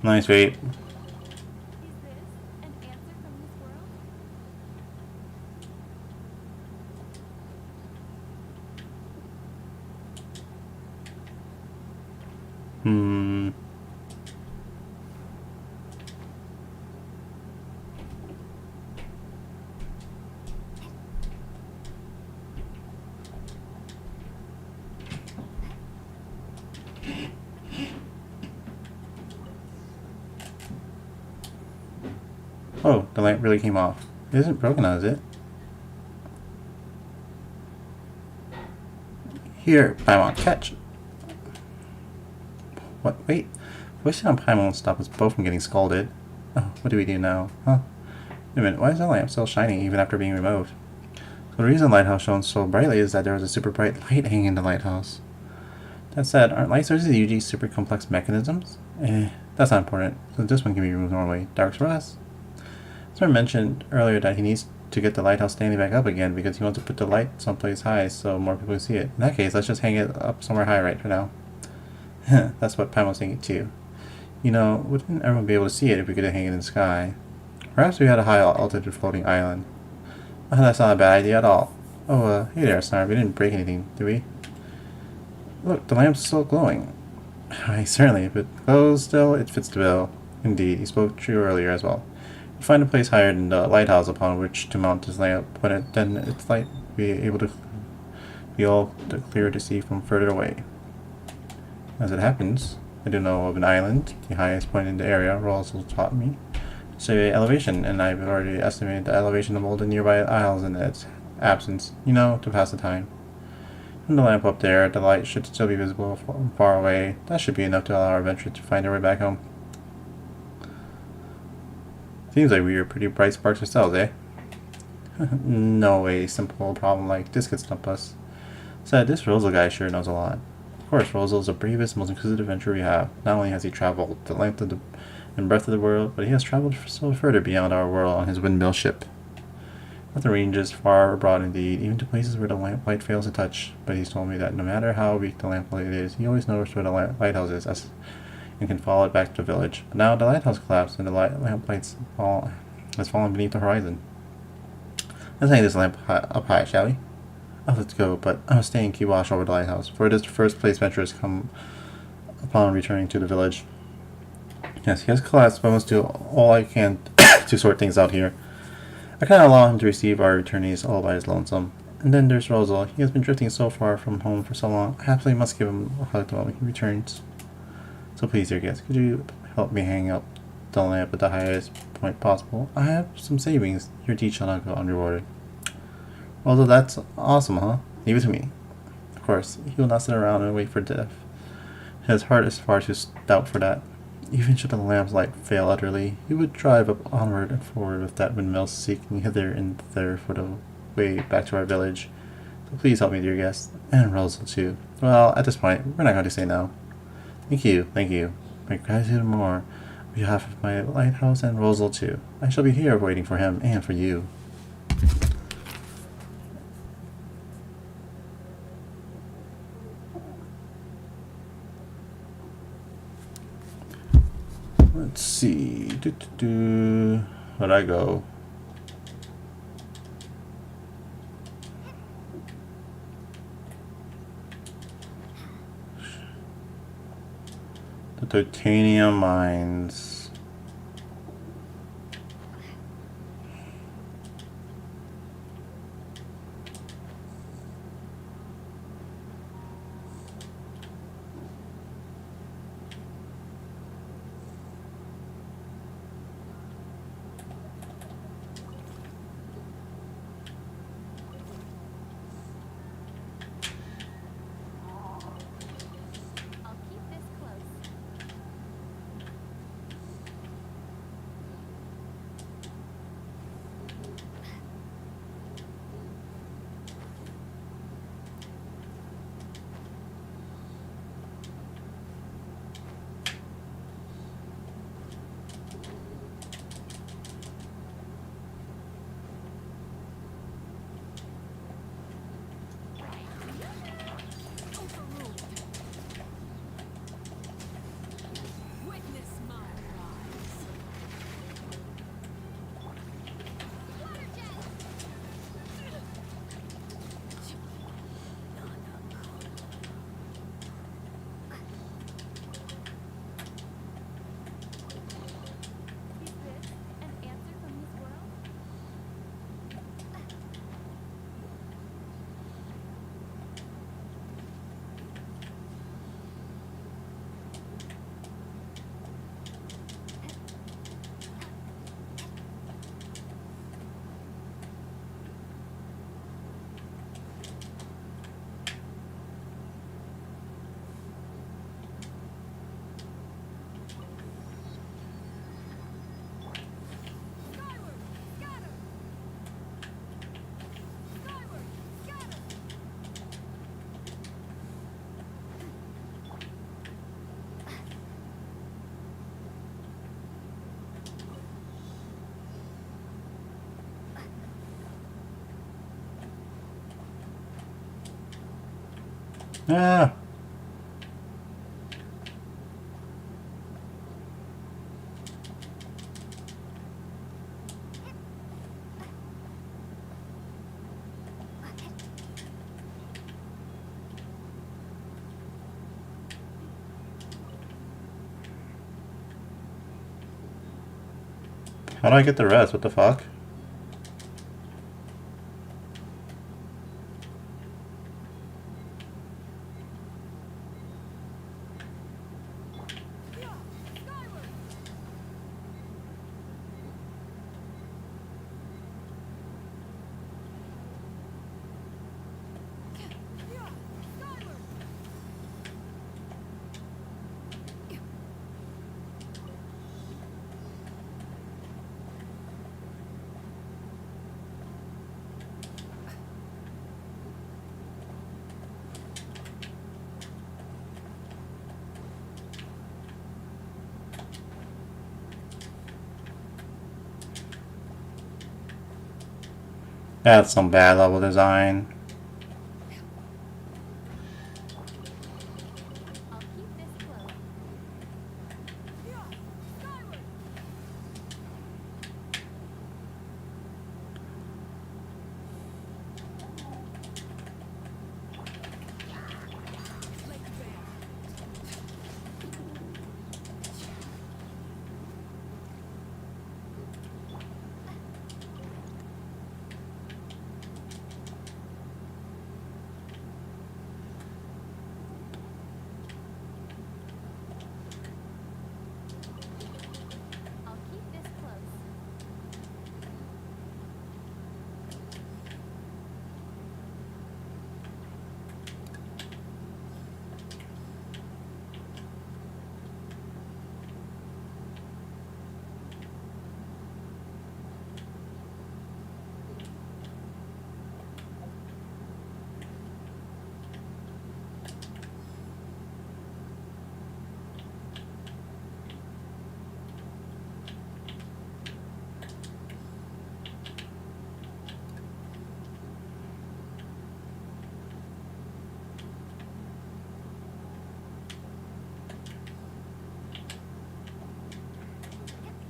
Nice weight. Is this an answer from this world? Oh, the lamp really came off. It isn't broken now, is it? Here, Paimon, catch! What? Wait. Wasting on Paimon won't stop us both from getting scalded. Oh, what do we do now? Huh? Wait a minute, why is the lamp still shining even after being removed? So the reason the lighthouse shone so brightly is that there was a super bright light hanging in the lighthouse. That said, aren't light sources usually super complex mechanisms? That's not important, so this one can be removed normally. Dark's for us. Sir mentioned earlier that he needs to get the lighthouse standing back up again because he wants to put the light someplace high so more people can see it. In that case, let's just hang it up somewhere high right for now. That's what Pam was thinking too. You know, wouldn't everyone be able to see it if we could hang it in the sky? Perhaps we had a high altitude floating island. Oh, that's not a bad idea at all. Oh, hey there, Snarf. We didn't break anything, did we? Look, the lamp's still glowing. Why, certainly, if it glows still, it fits the bill. Indeed, he spoke true earlier as well. You find a place higher than the lighthouse upon which to mount this lamp, then its light will be able to be all the clearer to see from further away. As it happens, I do know of an island, the highest point in the area, Rosal taught me. Say elevation, and I've already estimated the elevation of all the nearby isles in its absence, you know, to pass the time. From the lamp up there, the light should still be visible from far away. That should be enough to allow our adventurers to find their way back home. Seems like we are pretty bright sparks ourselves, eh? No way, simple problem like this could stump us. Said, this Rosal guy sure knows a lot. Of course, Rosal is the bravest, most inquisitive adventurer we have. Not only has he traveled the length of and breadth of the world, but he has traveled so further beyond our world on his windmill ship. Nothing ranges far abroad indeed, even to places where the lamplight fails to touch. But he's told me that no matter how weak the lamplight is, he always knows where the lighthouse is, and can follow it back to the village. But now the lighthouse collapsed, and the lamplight has fallen beneath the horizon. Let's hang this lamp up high, shall we? I'll let go, but I must stay and keep watch over the lighthouse, for it is the first place venturers come upon returning to the village. Yes, he has collapsed, but I must do all I can to sort things out here. I cannot allow him to receive our returnees all by his lonesome. And then there's Rosal. He has been drifting so far from home for so long. I absolutely must give him a hug when he returns. So please, dear guest, could you help me hang up the lamp at the highest point possible? I have some savings. Your deed shall not go unrewarded. Although that's awesome, huh? Leave it to me. Of course, he will not sit around and wait for death. His heart is far too stout for that. Even should the lamp's light fail utterly, he would drive up onward and forward with that windmill, seeking hither and thither for the way back to our village. So please help me, dear guest. And Rosal, too. Well, at this point, we're not going to say no. Thank you, thank you. My gratitude and more. On behalf of my lighthouse and Rosal, too. I shall be here waiting for him and for you. Let's see. Where'd I go? The titanium mines. I'll keep this close. Witness my rise. Water jet! Is this an answer from this world? Skyward! Scatter! Skyward! Scatter! Ah! How do I get the rest? What the fuck? Skyward! Skyward! That's some bad level design. I'll keep this close. Skyward!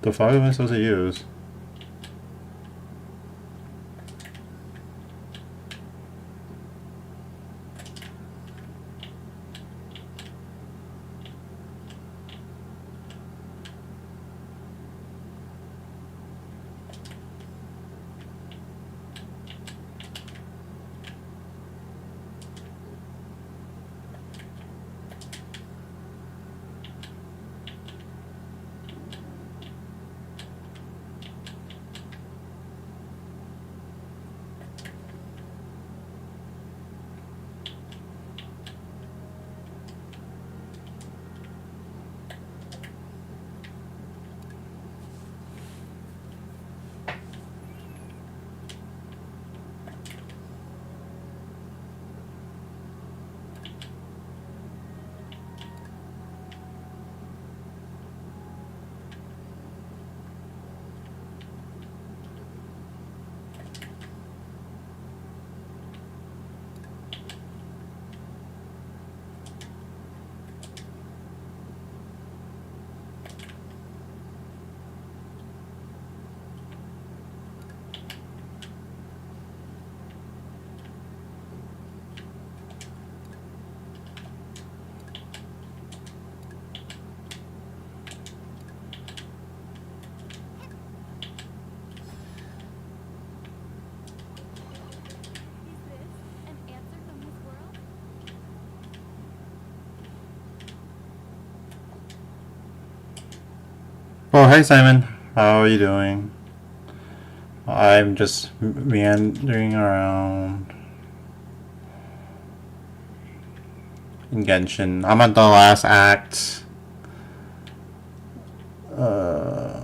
The fuck am I supposed to use? Is this an answer from this world? Oh, hey Simon. How are you doing? I'm just meandering around in Genshin. I'm at the last act. Hmm.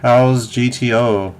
How's GTO?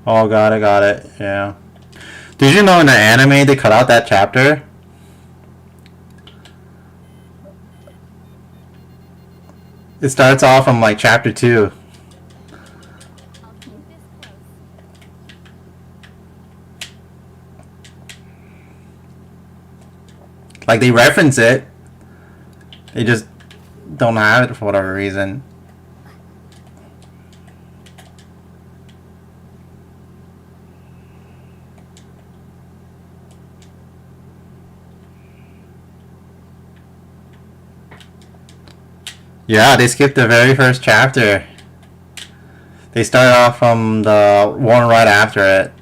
Oh, got it. Yeah. Did you know in the anime they cut out that chapter? It starts off from like chapter 2. I'll keep this close. Like they reference it. They just don't have it for whatever reason. Yeah, they skipped the very first chapter. They started off from the one right after it.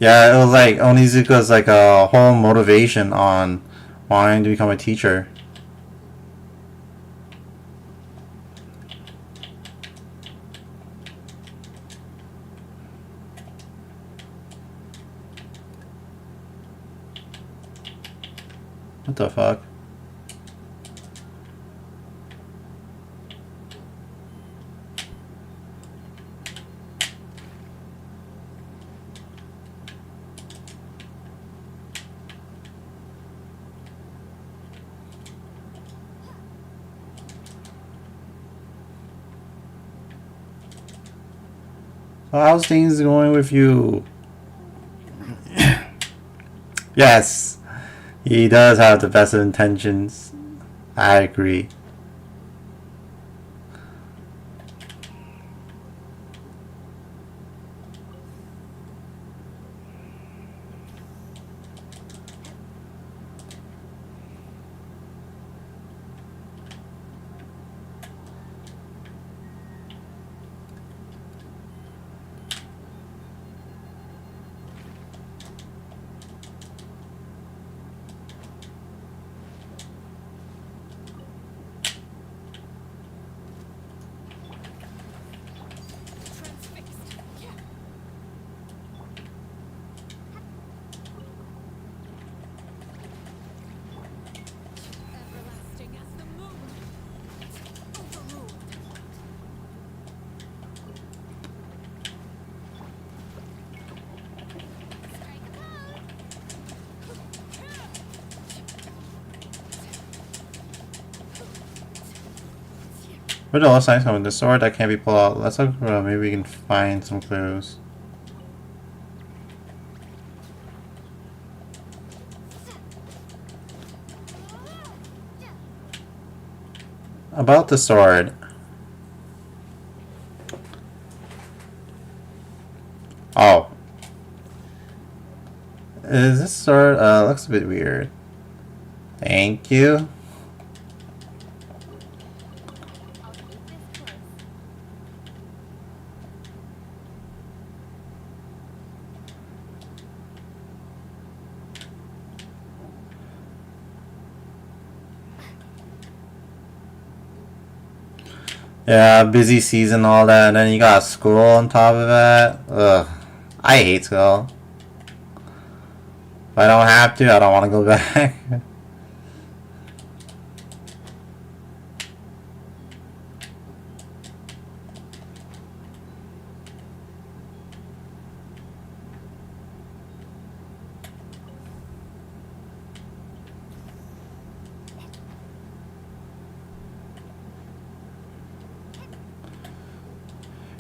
Yeah, it was like Onizuka's like a whole motivation on wanting to become a teacher. What the fuck? So how's things going with you? Yes, he does have the best of intentions. I agree. Transfixed. Yeah. Everlasting as the moon. Overruled. Strike a pose. Where the last signs coming? The sword that can't be pulled out. Let's look for maybe we can find some clues. About the sword. Oh. Is this sword looks a bit weird. Thank you. I'll keep this close. Yeah, busy season, all that, and then you got school on top of that. Ugh. I hate school. If I don't have to, I don't want to go back.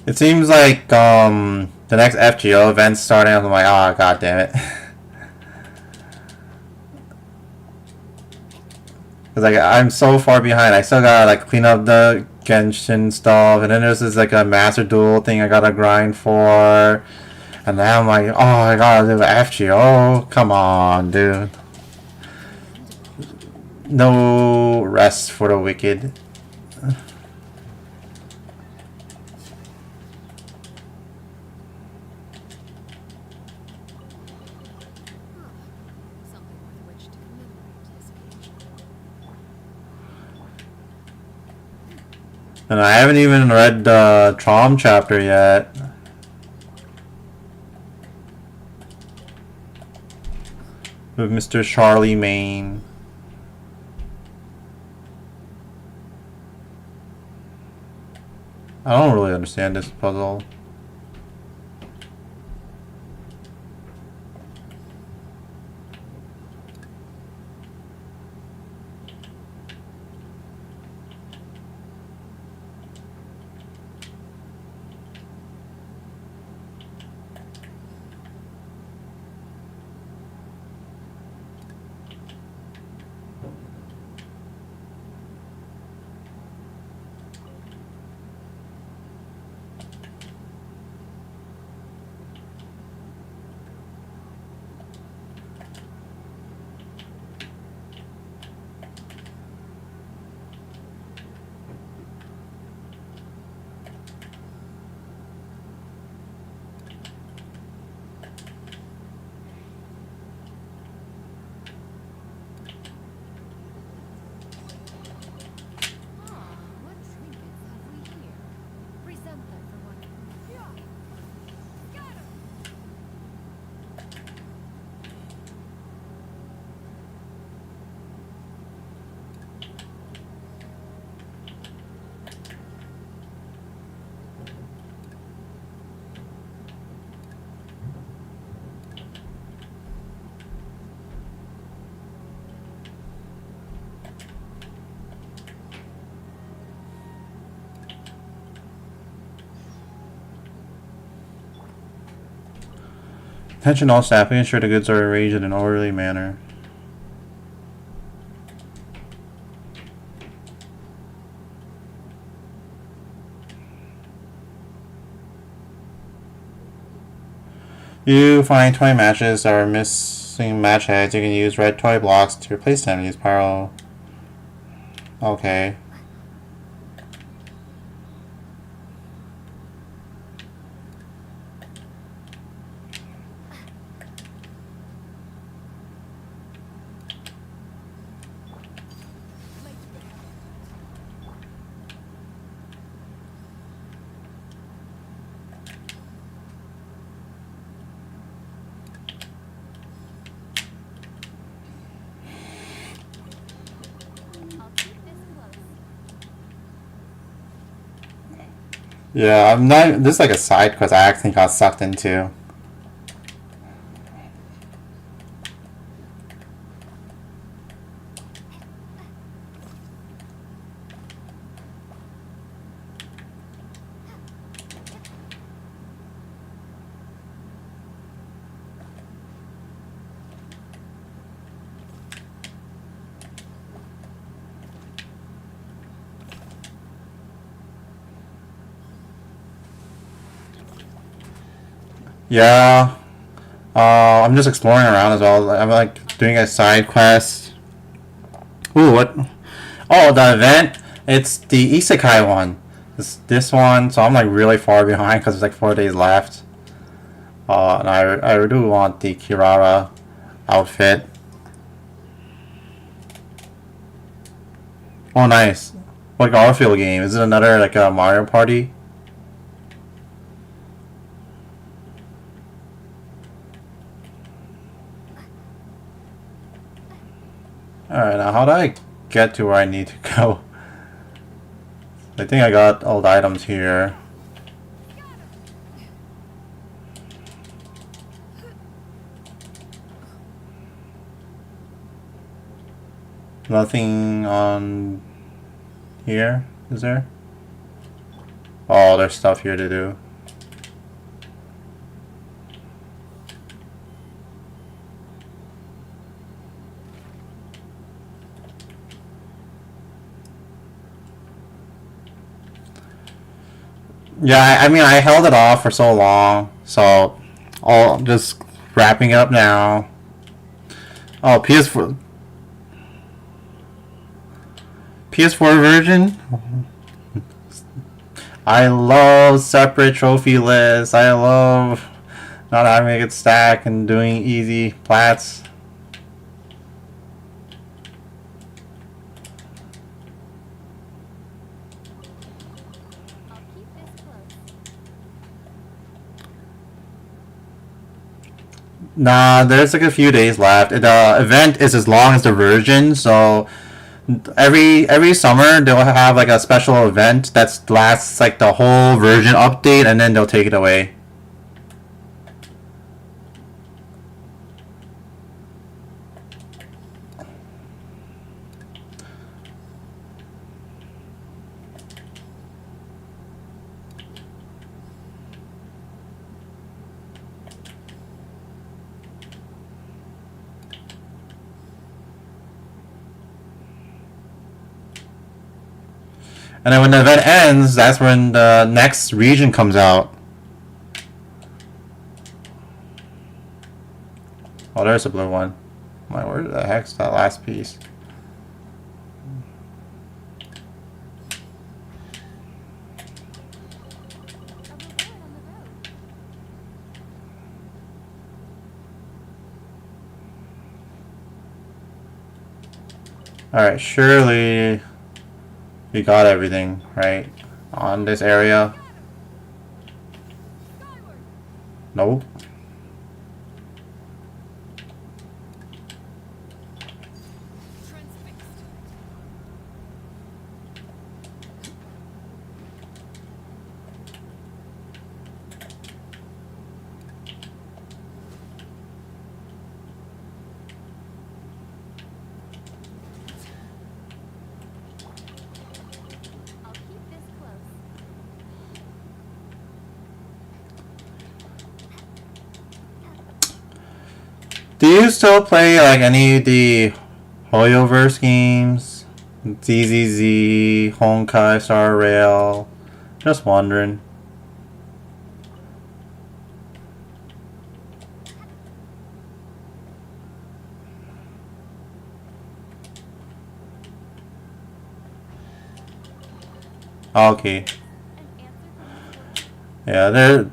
It seems like the next FGO event's starting. I'm like, oh god damn it. Cause like I'm so far behind. I still gotta like clean up the Genshin stuff, and then there's this like a master duel thing I gotta grind for, and now I'm like, oh I gotta do the FGO. Come on, dude. No rest for the wicked. Something with which to commemorate this occasion. And I haven't even read the Trom chapter yet. With Mr. Charlie Main. I don't really understand this puzzle. Attention all staff, ensure the goods are arranged in an orderly manner. You find toy matches that are missing match heads. You can use red toy blocks to replace them. Use pyro. Okay. I'll keep this close. Yeah, I'm not. This is like a side quest I actually got sucked into. Yeah. I'm just exploring around as well. I'm like doing a side quest. Ooh, what? Oh, the event. It's the Isekai one. This one. So I'm like really far behind because there's like 4 days left. And I do want the Kirara outfit. Oh, nice. What Garfield game? Is it another like a Mario Party? Alright, now how do I get to where I need to go? I think I got all the items here. Nothing on here, is there? Oh, there's stuff here to do. Yeah, I mean, I held it off for so long, so I'll just wrapping it up now. Oh, PS4 version? I love separate trophy lists. I love not having to get stacked and doing easy plats. I'll keep this close. Nah, there's like a few days left. The event is as long as the version, so every summer they'll have like a special event that lasts like the whole version update, and then they'll take it away. And then when the event ends, that's when the next region comes out. Oh, there's a blue one. My word, the heck's that last piece? A reward on the road. Alright, surely we got everything, right? On this area? Skyward. Nope. Transfixed. I'll keep this close. Do you still play like any of the Hoyoverse games? ZZZ, Honkai, Star Rail? Just wondering. Okay. An answer from Miss Gordon? Yeah, they're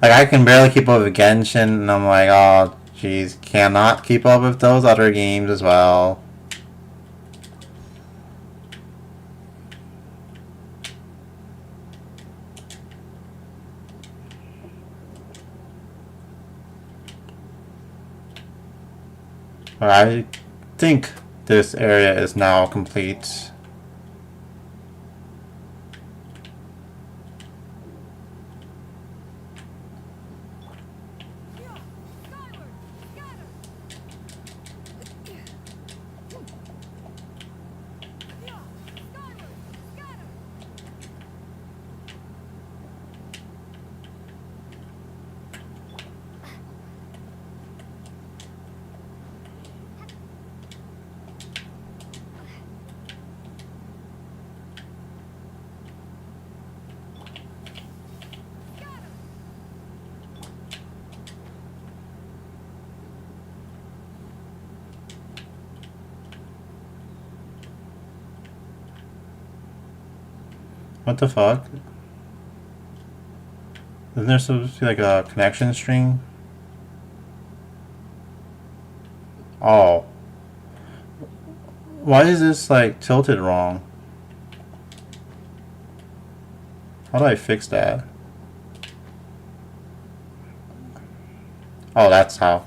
like I can barely keep up with Genshin, and I'm like, oh, jeez, cannot keep up with those other games as well. But I think this area is now complete. Skyward! Scatter! Skyward! Scatter! What the fuck? Isn't there supposed to be like a connection string? Oh. Why is this like tilted wrong? How do I fix that? Oh, that's how.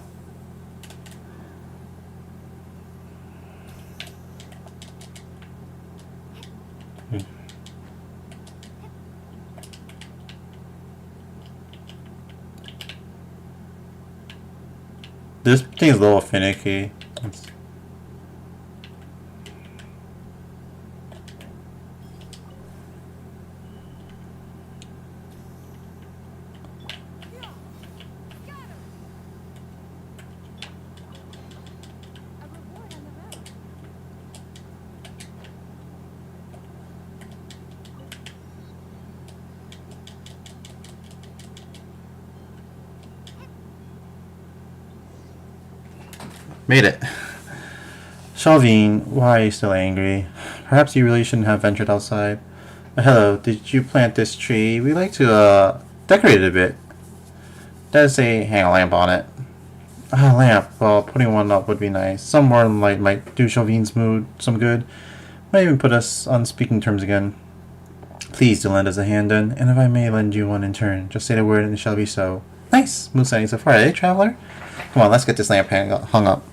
This thing's a little finicky. Scatter! A reward on the road. Made it. Shelvine, why are you still angry? Perhaps you really shouldn't have ventured outside. Hello, did you plant this tree? We'd like to, decorate it a bit. Does say hang a lamp on it. Ah, lamp. Well, putting one up would be nice. Some warm light might do Shelvine's mood some good. Might even put us on speaking terms again. Please do lend us a hand then, and if I may lend you one in turn, just say the word and it shall be so. Nice! Smooth sailing so far, eh, traveler? Come on, let's get this lamp hung up.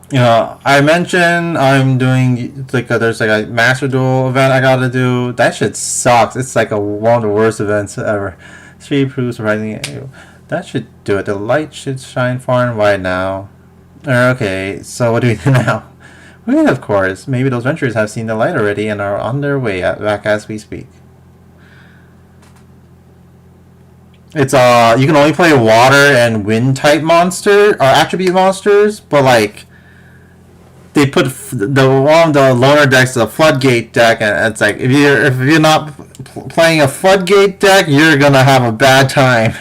You know, I mentioned I'm doing like there's like a Master Duel event I gotta do. That shit sucks. It's like one of the worst events ever. 3 proves surprising. That should do it. The light should shine far and wide now. Okay, so what do we do now? Well, of course. Maybe those venturers have seen the light already and are on their way back as we speak. It's you can only play water and wind type monster or attribute monsters, but like they put one of the loner decks a floodgate deck, and it's like if you're not playing a floodgate deck, you're gonna have a bad time.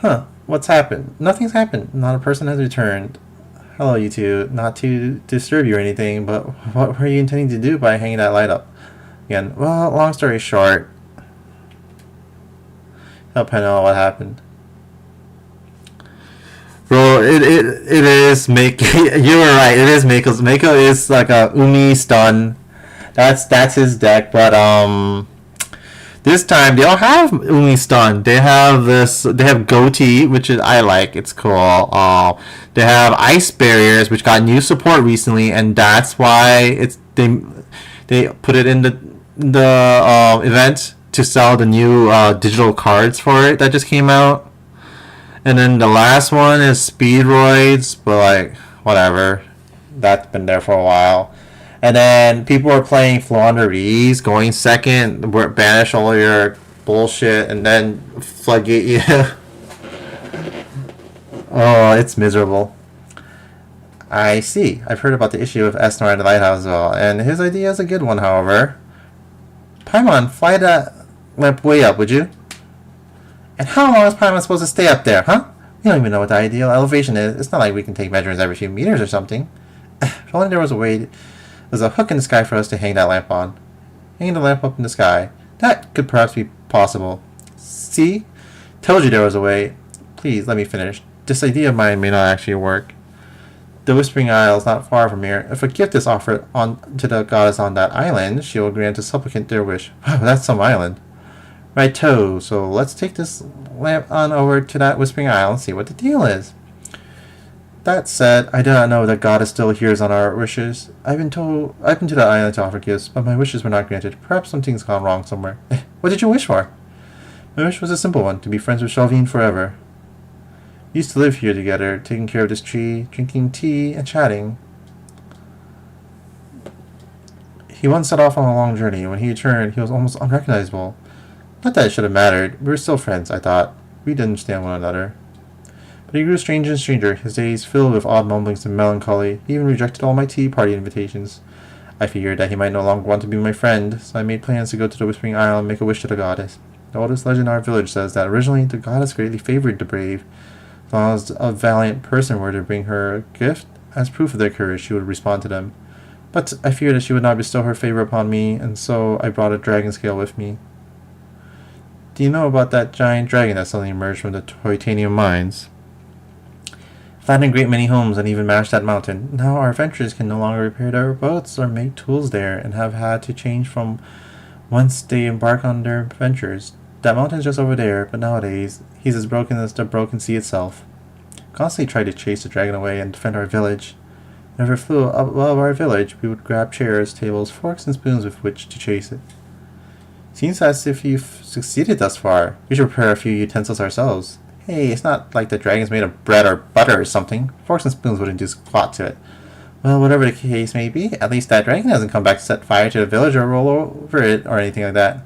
Huh? What's happened? Nothing's happened. Not a person has returned. Hello, you two. Not to disturb you or anything, but what were you intending to do by hanging that light up? Again, well, long story short. Help I know what happened. Bro, it is Mako. You were right. It is Mako's. Mako is like a Umi stun. That's his deck. But this time they don't have Umi stun. They have this. They have Goatee, which is I like. It's cool. They have Ice Barriers, which got new support recently, and that's why they put it in the event to sell the new digital cards for it that just came out. And then the last one is Speedroids, but like, whatever. That's been there for a while. And then people are playing Flaunder Rees, going second, banish all your bullshit and then floodgate you. Oh, it's miserable. I see. I've heard about the issue of Esnor and the lighthouse as well, and his idea is a good one, however. Paimon, fly that lamp way up, would you? And how long is Paimon supposed to stay up there, huh? We don't even know what the ideal elevation is. It's not like we can take measurements every few meters or something. If only there was a way, there's a hook in the sky for us to hang that lamp on. Hanging the lamp up in the sky. That could perhaps be possible. See? Told you there was a way. Please, let me finish. This idea of mine may not actually work. The Whispering Isle is not far from here. If a gift is offered to the goddess on that island, she will grant the supplicant their wish. Wow, that's some island. Righto, so let's take this lamp on over to that Whispering Isle and see what the deal is. That said, I do not know that goddess still hears on our wishes. I've been to the island to offer gifts, but my wishes were not granted. Perhaps something's gone wrong somewhere. What did you wish for? My wish was a simple one, to be friends with Shelvine forever. We used to live here together, taking care of this tree, drinking tea, and chatting. He once set off on a long journey. When he returned, he was almost unrecognizable. Not that it should have mattered. We were still friends, I thought. We didn't understand one another. But he grew stranger and stranger, his days filled with odd mumblings and melancholy. He even rejected all my tea party invitations. I figured that he might no longer want to be my friend, so I made plans to go to the Whispering Isle and make a wish to the goddess. The oldest legend in our village says that originally the goddess greatly favored the brave. As long as a valiant person were to bring her a gift, as proof of their courage, she would respond to them. But I feared that she would not bestow her favor upon me, and so I brought a dragon scale with me. Do you know about that giant dragon that suddenly emerged from the titanium mines? Flattened a great many homes and even mashed that mountain. Now our adventurers can no longer repair their boats or make tools there, and have had to change from whence they embark on their adventures. That mountain's just over there, but nowadays he's as broken as the broken sea itself. Constantly tried to chase the dragon away and defend our village. Whenever it flew above our village, we would grab chairs, tables, forks, and spoons with which to chase it. Seems as if you've succeeded thus far. We should prepare a few utensils ourselves. Hey, it's not like the dragon's made of bread or butter or something. Forks and spoons wouldn't do squat to it. Well, whatever the case may be, at least that dragon hasn't come back to set fire to the village or roll over it or anything like that.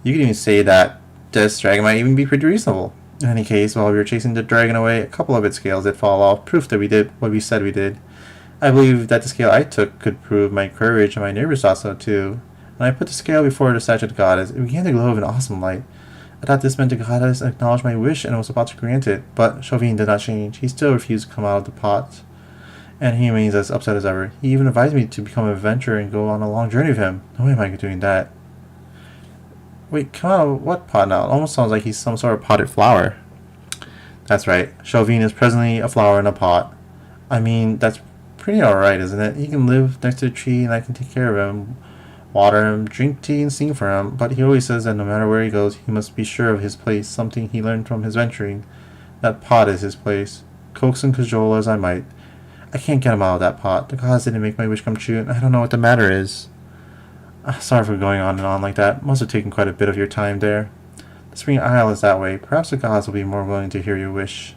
You could even say that this dragon might even be pretty reasonable. In any case, while we were chasing the dragon away, a couple of its scales did fall off, proof that we did what we said we did. I believe that the scale I took could prove my courage, and my neighbors thought so too. When I put the scale before the statue of the goddess, it began to glow with an awesome light. I thought this meant the goddess acknowledged my wish and was about to grant it, but Shelvine did not change. He still refused to come out of the pot, and he remains as upset as ever. He even advised me to become an adventurer and go on a long journey with him. No way am I doing that. Wait, come out of what pot now? It almost sounds like he's some sort of potted flower. That's right. Shelvine is presently a flower in a pot. I mean, that's pretty alright, isn't it? He can live next to a tree and I can take care of him, water him, drink tea, and sing for him. But he always says that no matter where he goes, he must be sure of his place, something he learned from his venturing. That pot is his place. Coax and cajole as I might, I can't get him out of that pot. The gods didn't make my wish come true, and I don't know what the matter is. Sorry for going on and on like that. Must have taken quite a bit of your time there. The Spring Isle is that way. Perhaps the gods will be more willing to hear your wish.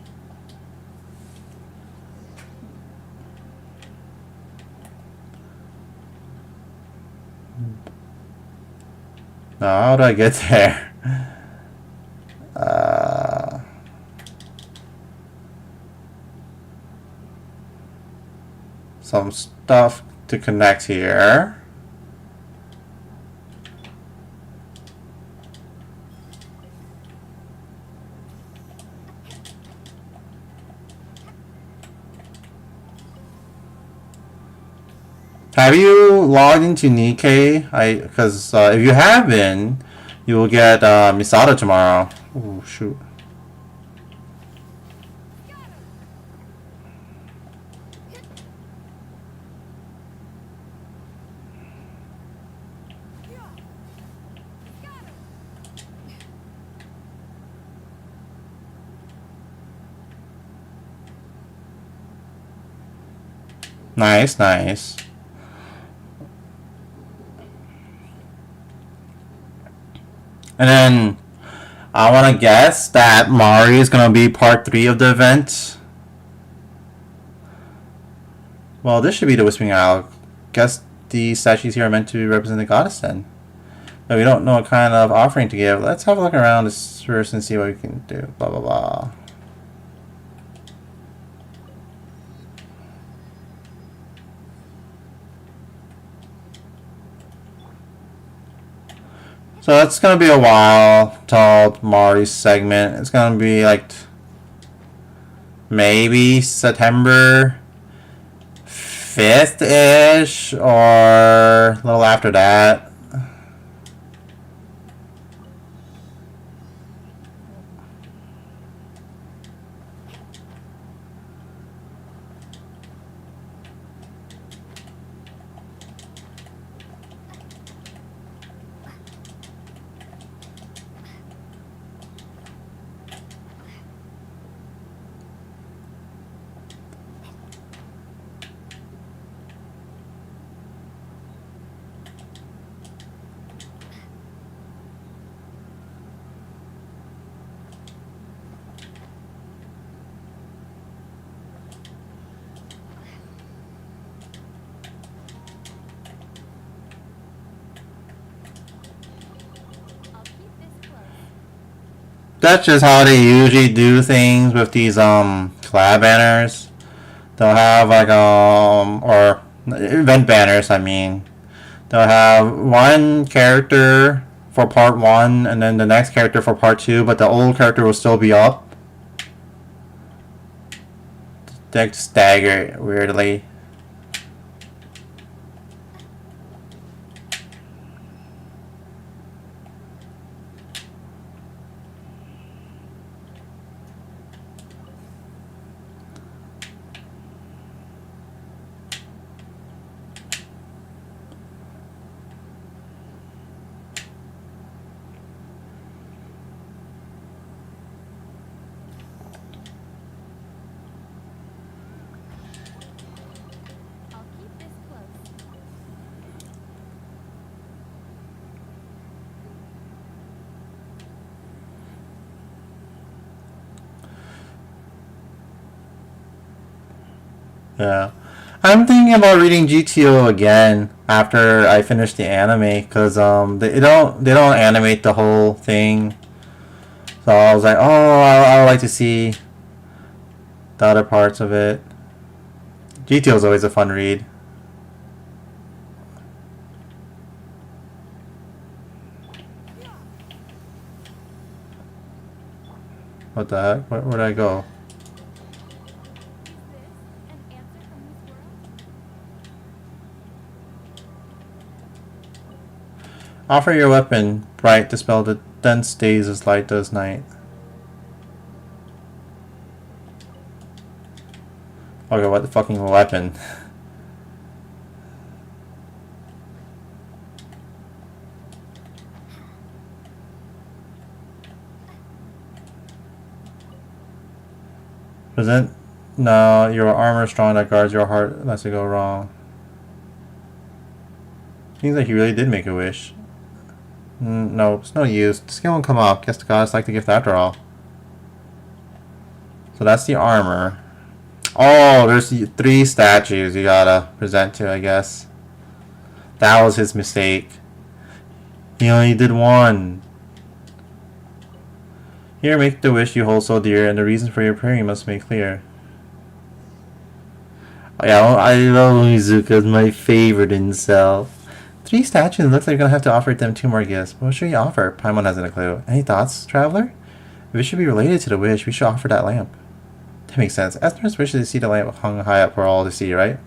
Now, how do I get there? Some stuff to connect here. Have you logged into Nikkei? Because if you have been, you will get Misato tomorrow. Oh shoot. Nice, nice. And then I want to guess that Mari is going to be part 3 of the event. Well, this should be the Whispering Isle. Guess the statues here are meant to represent the goddess then. But we don't know what kind of offering to give. Let's have a look around this first and see what we can do. Blah, blah, blah. So it's going to be a while till Mari's segment. It's going to be like maybe September 5th-ish or a little after that. I'll keep this close. That's just how they usually do things with these collab banners. They'll have like or event banners, I mean. They'll have one character for part 1 and then the next character for part 2, but the old character will still be up. They stagger weirdly. I'll keep this close. Yeah. I'm thinking about reading GTO again after I finish the anime because they don't animate the whole thing. So I was like, oh, I would like to see the other parts of it. GTO is always a fun read. What the heck? Where'd I go? Is this an answer from this world? Offer your weapon, bright, dispel the dense days as light does night. Okay, what the fucking weapon? Present. No, your armor strong that guards your heart lest it go wrong. Seems like he really did make a wish. No, it's no use. The skill won't come up. Guess the gods like the gift after all. So that's the armor. Oh, there's 3 statues you gotta present to, I guess. That was his mistake. He only did 1. Here, make the wish you hold so dear, and the reason for your prayer you must make clear. Oh, yeah, I love Mizuka's my favorite incel. 3 statues, it looks like you're gonna have to offer them 2 more gifts. What should we offer? Paimon hasn't a clue. Any thoughts, traveler? If it should be related to the wish, we should offer that lamp. That makes sense. Esther's wishes to see the lamp hung high up for all to see, right?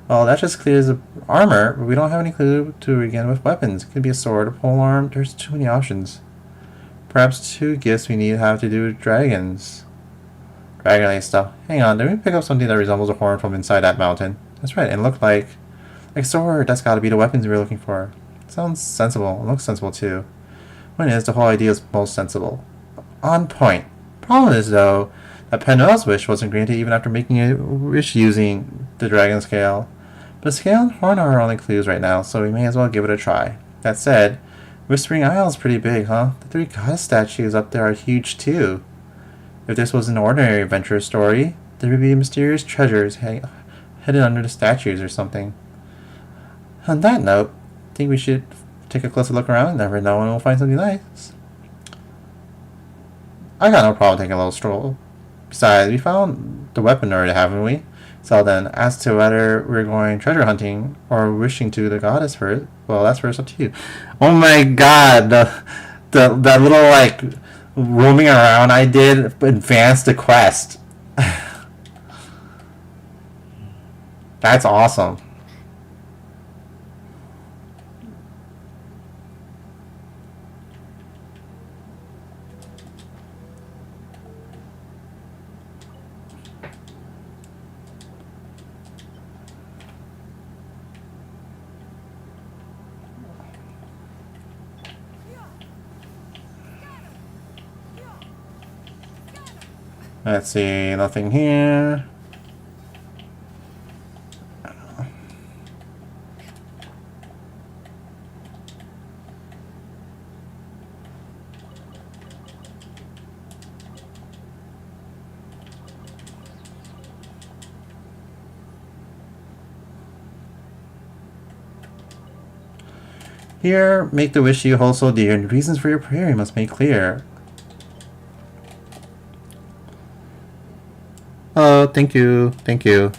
Well, that just clears the armor, but we don't have any clue to begin with weapons. It could be a sword, a polearm. There's too many options. Perhaps 2 gifts we need have to do with dragons. Dragon-like stuff. Hang on, did we pick up something that resembles a horn from inside that mountain? That's right, and it looked like sword. That's gotta be the weapons we were looking for. Sounds sensible. It looks sensible too. Point is, the whole idea is most sensible. On point. Problem is, though, that Penuel's wish wasn't granted even after making a wish using the dragon scale. But scale and horn are our only clues right now, so we may as well give it a try. That said, Whispering Isle is pretty big, huh? The 3 goddess statues up there are huge too. If this was an ordinary adventure story, there would be mysterious treasures hidden under the statues or something. On that note, I think we should take a closer look around. Never know when we'll find something nice. I got no problem taking a little stroll. Besides, we found the weapon already, haven't we? So then, as to whether we're going treasure hunting or wishing to the goddess first, well, that's first up to you. Oh my god, that little like roaming around I did advanced the quest. That's awesome. Let's see, nothing here. Here, make the wish you hold so dear, and the reasons for your prayer you must make clear. Oh, thank you. Thank you.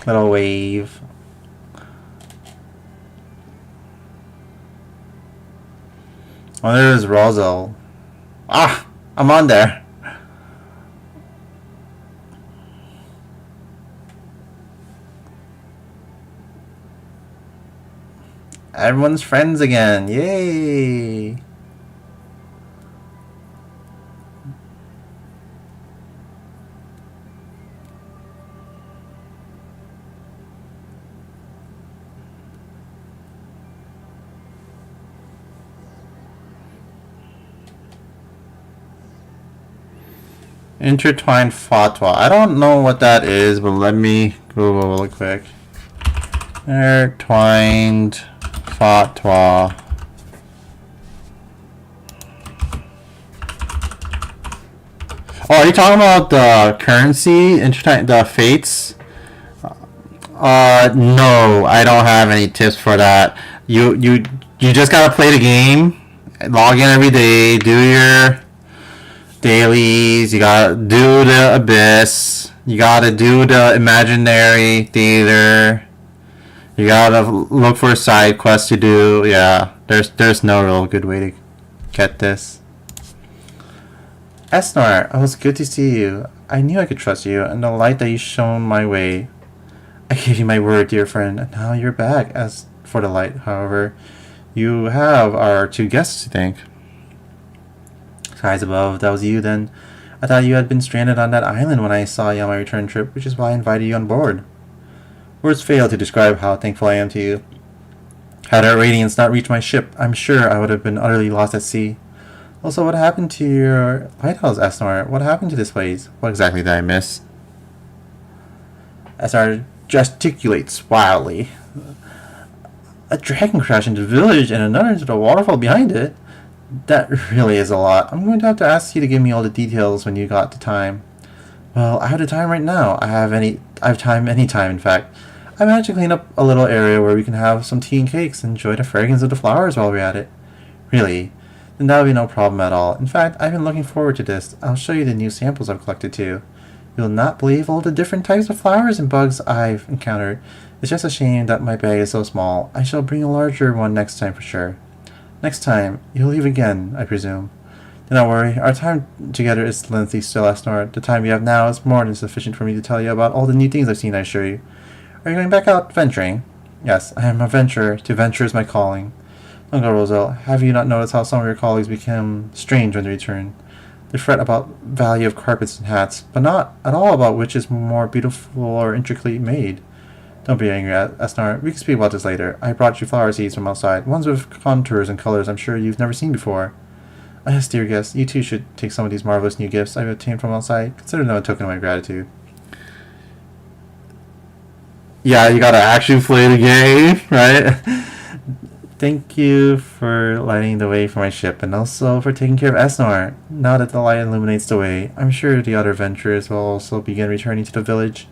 Little wave. Oh, there's Rosal. Ah! I'm on there. Everyone's friends again. Yay! Intertwined fatwa. I don't know what that is, but let me Google really quick. Intertwined fatwa. Oh, are you talking about the currency? Intertwined, the fates? No, I don't have any tips for that. You just gotta play the game, log in every day, do your dailies, you gotta do the abyss, you gotta do the imaginary theater, you gotta look for a side quest to do. Yeah, there's no real good way to get this. Esnar, it was good to see you. I knew I could trust you and the light that you shone my way. I gave you my word, dear friend, and now you're back. As for the light, however, you have our two guests to thank. Skies above, that was you then. I thought you had been stranded on that island when I saw you on my return trip, which is why I invited you on board. Words fail to describe how thankful I am to you. Had our radiance not reached my ship, I'm sure I would have been utterly lost at sea. Also, what happened to your lighthouse, Esnar? What happened to this place? What exactly did I miss? Esnar gesticulates wildly. A dragon crashed into the village and another into the waterfall behind it. That really is a lot. I'm going to have to ask you to give me all the details when you got the time. Well, I have the time right now. I have time anytime, in fact. I managed to clean up a little area where we can have some tea and cakes and enjoy the fragrance of the flowers while we're at it. Really? Then that would be no problem at all. In fact, I've been looking forward to this. I'll show you the new samples I've collected too. You'll not believe all the different types of flowers and bugs I've encountered. It's just a shame that my bag is so small. I shall bring a larger one next time for sure. Next time, you'll leave again, I presume. Do not worry, our time together is lengthy still, Esnor. The time we have now is more than sufficient for me to tell you about all the new things I've seen, I assure you. Are you going back out venturing? Yes, I am a venturer. To venture is my calling. Don't go, Rosal. Have you not noticed how some of your colleagues become strange when they return? They fret about value of carpets and hats, but not at all about which is more beautiful or intricately made. Don't be angry, Esnar. We can speak about this later. I brought you flower seeds from outside, ones with contours and colors I'm sure you've never seen before. Yes, dear guest, you too should take some of these marvelous new gifts I've obtained from outside. Consider them a token of my gratitude. Yeah, you gotta actually play the game, right? Thank you for lighting the way for my ship, and also for taking care of Esnor. Now that the light illuminates the way, I'm sure the other adventurers will also begin returning to the village.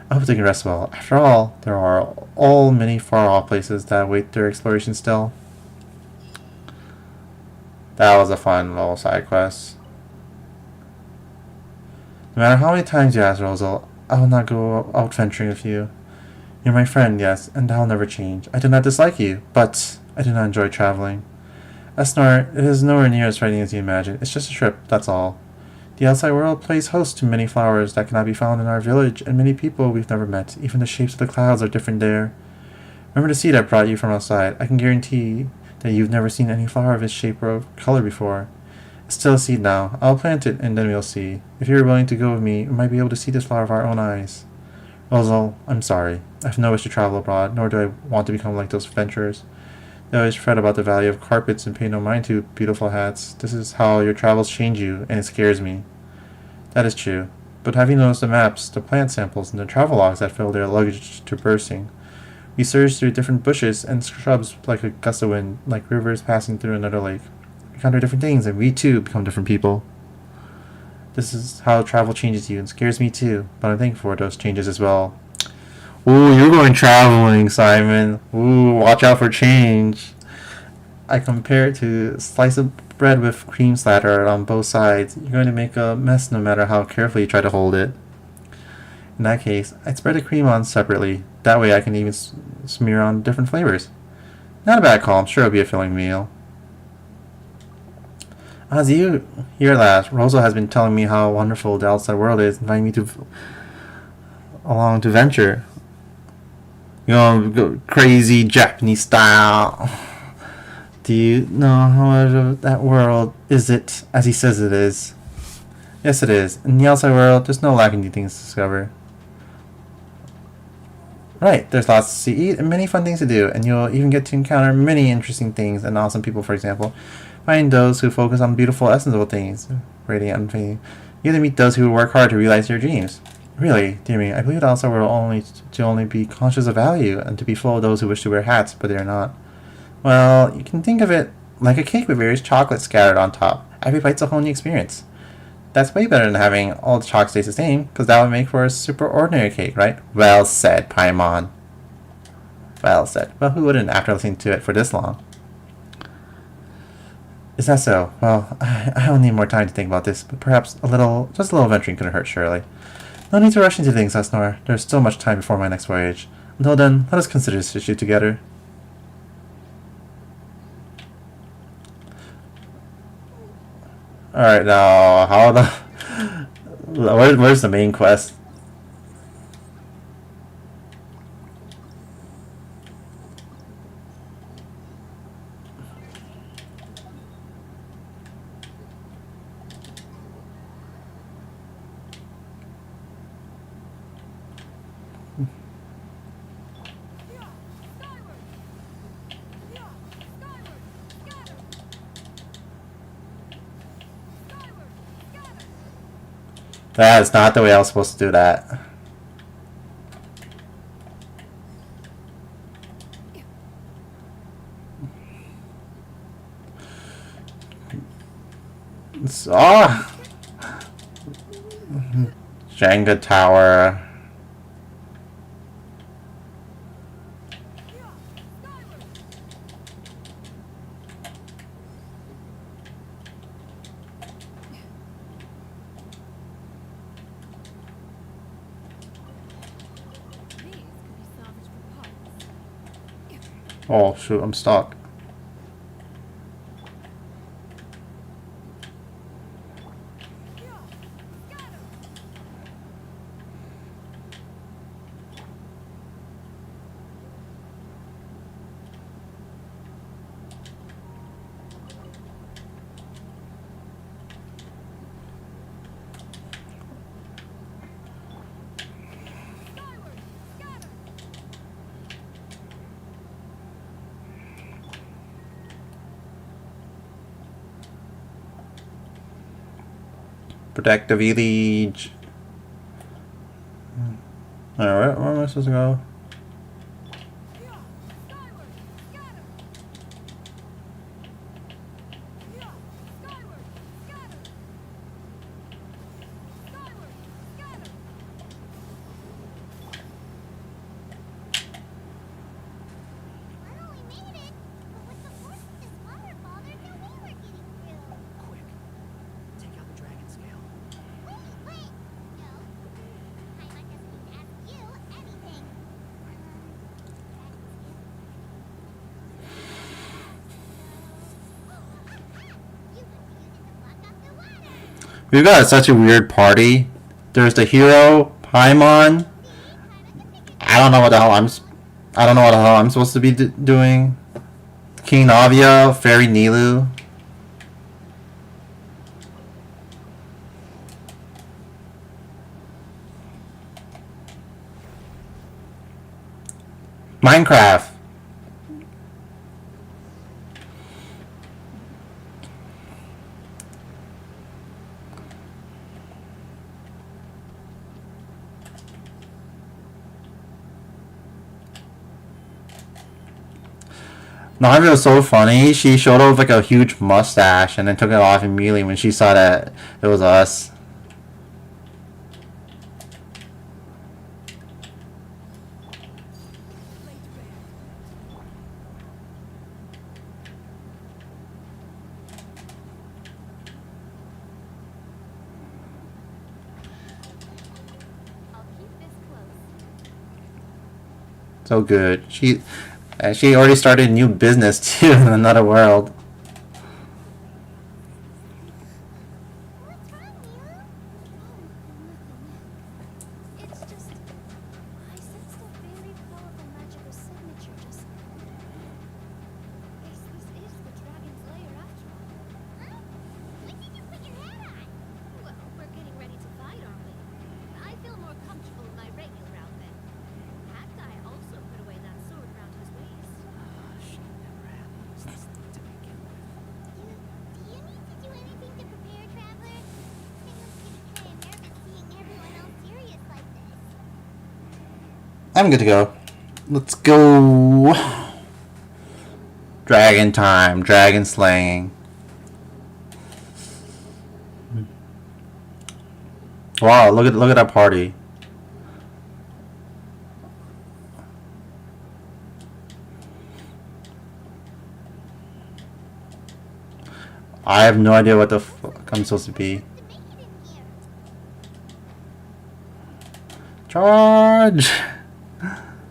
I hope they can rest well. After all, there are all many far-off places that await their exploration still. That was a fun little side quest. No matter how many times you ask, Rosal, I will not go out venturing with you. You're my friend, yes, and that will never change. I do not dislike you, but I do not enjoy traveling. Esnor, it is nowhere near as frightening as you imagine. It's just a trip, that's all. The outside world plays host to many flowers that cannot be found in our village, and many people we've never met. Even the shapes of the clouds are different there. Remember the seed I brought you from outside. I can guarantee that you've never seen any flower of its shape or color before. It's still a seed now. I'll plant it, and then we'll see. If you're willing to go with me, we might be able to see this flower with our own eyes. Rosal, I'm sorry. I have no wish to travel abroad, nor do I want to become like those adventurers. They always fret about the value of carpets and pay no mind to beautiful hats. This is how your travels change you, and it scares me. That is true. But have you noticed the maps, the plant samples, and the travel logs that fill their luggage to bursting? We surge through different bushes and shrubs like a gust of wind, like rivers passing through another lake. We encounter different things, and we too become different people. This is how travel changes you, and scares me too, but I'm thankful for those changes as well. Ooh, you're going traveling, Simon. Ooh, watch out for change. I compare it to a slice of bread with cream splattered on both sides. You're going to make a mess no matter how carefully you try to hold it. In that case, I'd spread the cream on separately. That way I can even smear on different flavors. Not a bad call. I'm sure it'll be a filling meal. As you here last, Rosa has been telling me how wonderful the outside world is, inviting me along to venture. You know, go crazy Japanese style. Do you know how much of that world is it, as he says it is? Yes, it is. In the outside world, there's no lacking new things to discover. Right, there's lots to eat and many fun things to do, and you'll even get to encounter many interesting things and awesome people, for example. Find those who focus on beautiful, essential things, radiant, unfading. You get to meet those who work hard to realize their dreams. Really, dear me, I believe the outside world only be conscious of value and to be full of those who wish to wear hats, but they are not. Well, you can think of it like a cake with various chocolates scattered on top. Every bite's a whole new experience. That's way better than having all the chocolates taste the same, because that would make for a super ordinary cake, right? Well said, Paimon. Well said. Well, who wouldn't after listening to it for this long? Is that so? Well, I will need more time to think about this, but perhaps just a little venturing couldn't hurt, surely. No need to rush into things, Esnor. There's still much time before my next voyage. Until then, let us consider this issue together. Alright, now, how the... Where's the main quest? That is not the way I was supposed to do that. Oh! Jenga tower. Oh shoot, I'm stuck. Protect the village. Alright, where am I supposed to go? Not only made it, but with the force of this waterfall, there's no way we're getting through. Quick. Take out the dragon scale. Wait! No. Paimon doesn't even ask you anything. You must use it to block off the water. We've got such a weird party. There's the hero, Paimon. I don't know what the hell I'm supposed to be doing. King Navia, Fairy Nilu. Minecraft. Navia was so funny. She showed off like a huge mustache and then took it off immediately when she saw that it was us. I'll keep this close. So good. She already started a new business too in another world. What's wrong, Mila? Oh, nothing. It's just I sensed a very powerful magical signature just now. Guess this is the dragon's lair after all. Huh? What did you put your hat on? Well, we're getting ready to fight, aren't we? I feel more comfortable in my regular outfit. That guy also put away that sword around his waist. She never had these to begin with. Do you need to do anything to prepare, Traveler? I was getting kind of nervous seeing everyone else serious like this. I'm good to go. Let's go. Dragon time. Dragon slaying. Wow, look at that party. I have no idea what the fuck I'm supposed to be. To make it in here. Charge!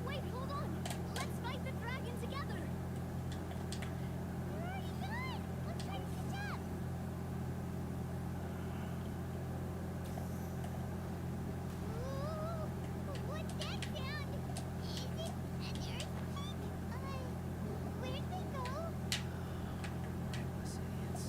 Wait, hold on. Let's fight the dragon together. Where are you going? Let's try to catch up. Ooh, what's that sound? Is it an earthquake? Where'd they go? Reckless idiots.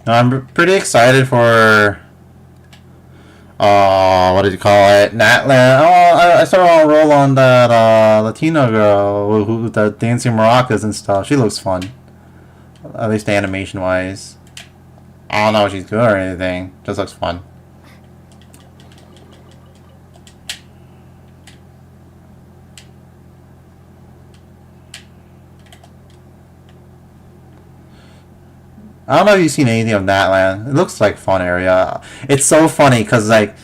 I'm pretty excited for what did you call it? Natlan. Oh, I started on a roll on that Latino girl who the dancing maracas and stuff. She looks fun. At least animation wise. I don't know if she's good or anything. Just looks fun. I don't know if you've seen anything of that land. It looks like fun area. It's so funny because like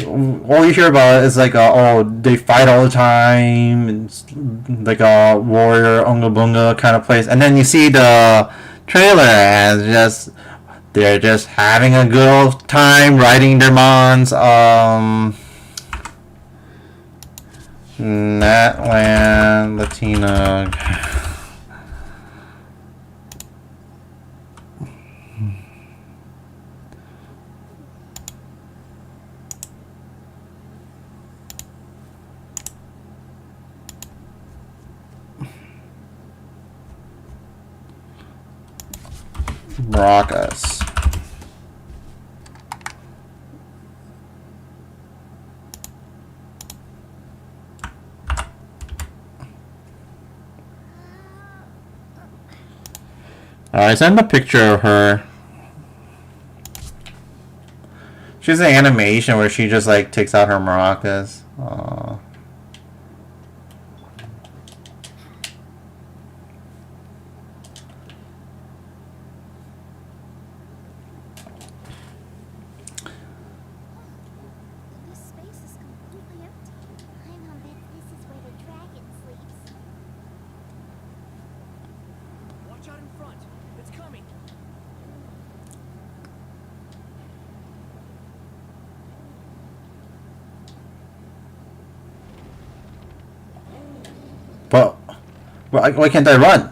all you hear about is like oh they fight all the time. It's like a warrior unga bunga kind of place, and then you see the trailer and just they're just having a good old time riding their mons. Natland Latina. Brockus. Alright, send a picture of her. She's an animation where she just like takes out her maracas. Aww. This space is completely empty. I'm on bet this is where the dragon sleeps. Watch out in front. It's coming. But why can't I run?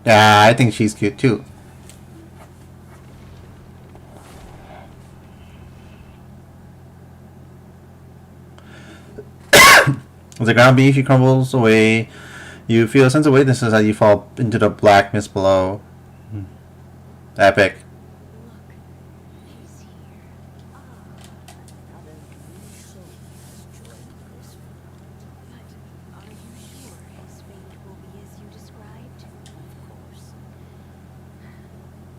Yeah, I think she's cute too. As the ground beneath you crumbles away, you feel a sense of weightlessness as you fall into the black mist below. Epic. Look, he's here. Ah, another new soul has joined this world. But are you sure his fate will be as you described? Of course.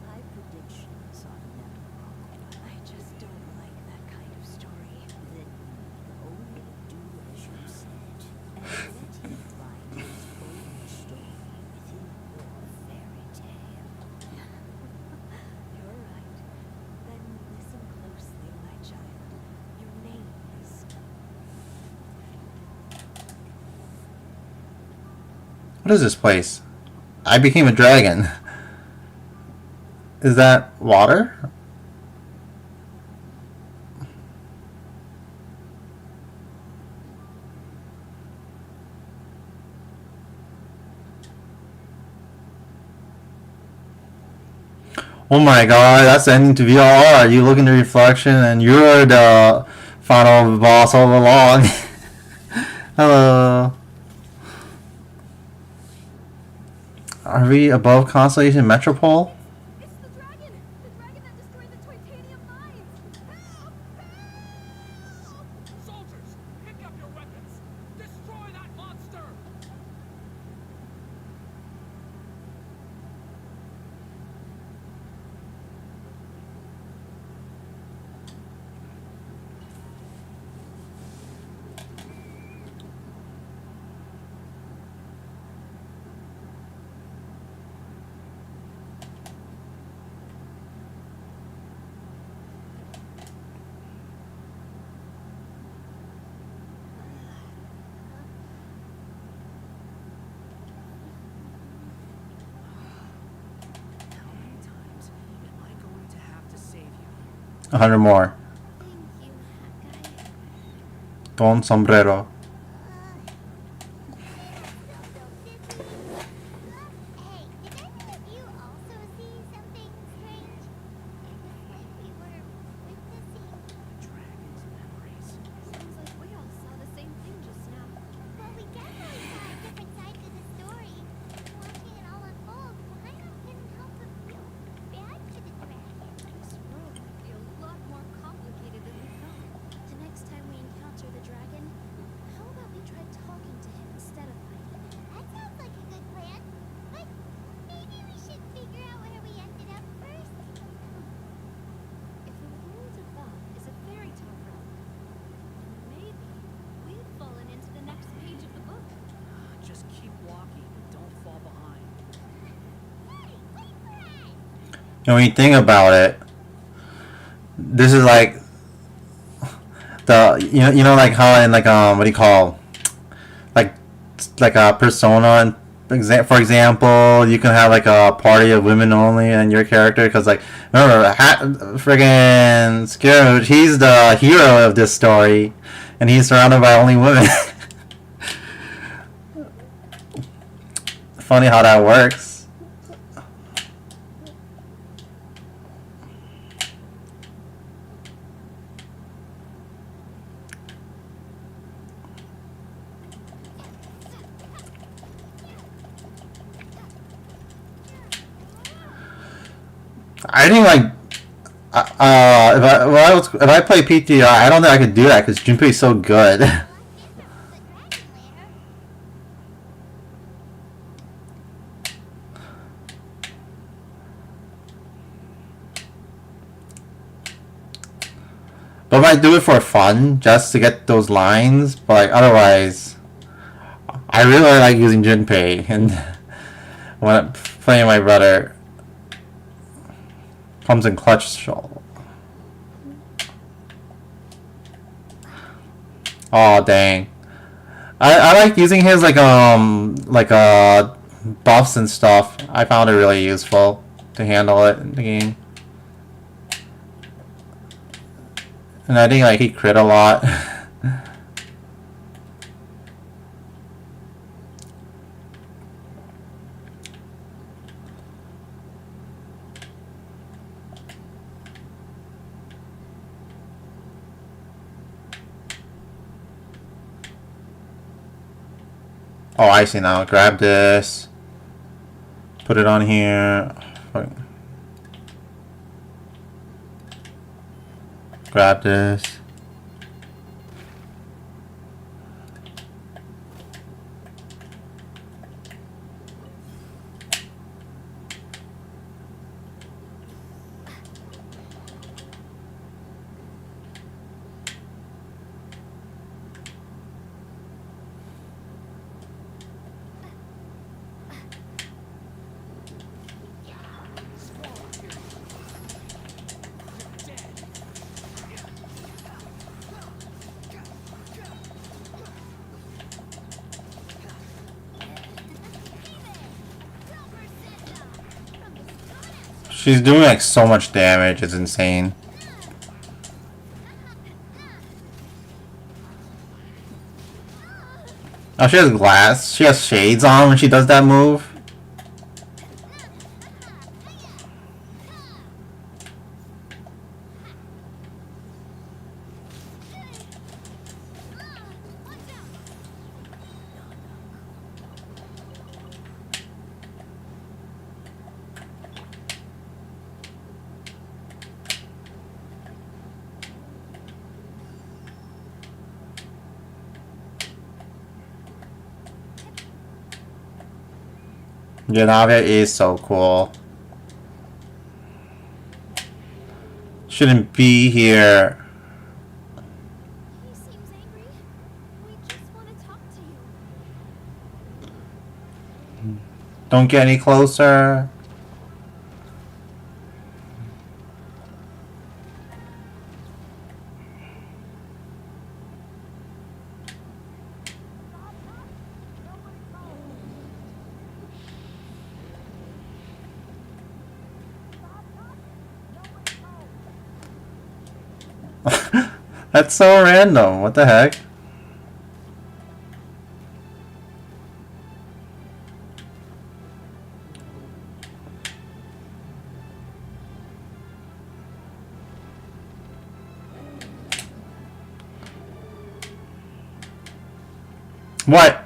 My predictions are never wrong. I just don't like that kind of story. Then only do as you said, and let him find his own story within your fairy tale. You're right. Then listen closely, my child. Your name is... What is this place? I became a dragon. Is that water? Oh my god, that's the ending to VR. You look in the reflection and you're the final boss all along. Hello. Are we above Constellation Metropole? It's the dragon! The dragon that destroyed the titanium mines! Help! Help! Soldiers, pick up your weapons. Destroy that monster. How many times am I going to have to save you? 100 more. Thank you, guy. Don sombrero. Hey, did any of you also see something strange? It was like we were with And when you think about it, this is like the you know like how in like what do you call like a persona and for example you can have like a party of women only and your character because like remember friggin' Scrooge, he's the hero of this story and he's surrounded by only women. Funny how that works. I think like if I play PTR, I don't think I could do that because Junpei's so good. But I might do it for fun, just to get those lines. But like, otherwise, I really like using Junpei, and when I'm playing my brother, comes in clutch. Oh dang! I like using his like buffs and stuff. I found it really useful to handle it in the game. And I think like he crit a lot. Oh, I see now. Grab this. Put it on here. Grab this. She's doing like so much damage, it's insane. Oh, she has glass. She has shades on when she does that move. Yanavia is so cool. Shouldn't be here. He seems angry. We just want to talk to you. Don't get any closer. That's so random. What the heck? What?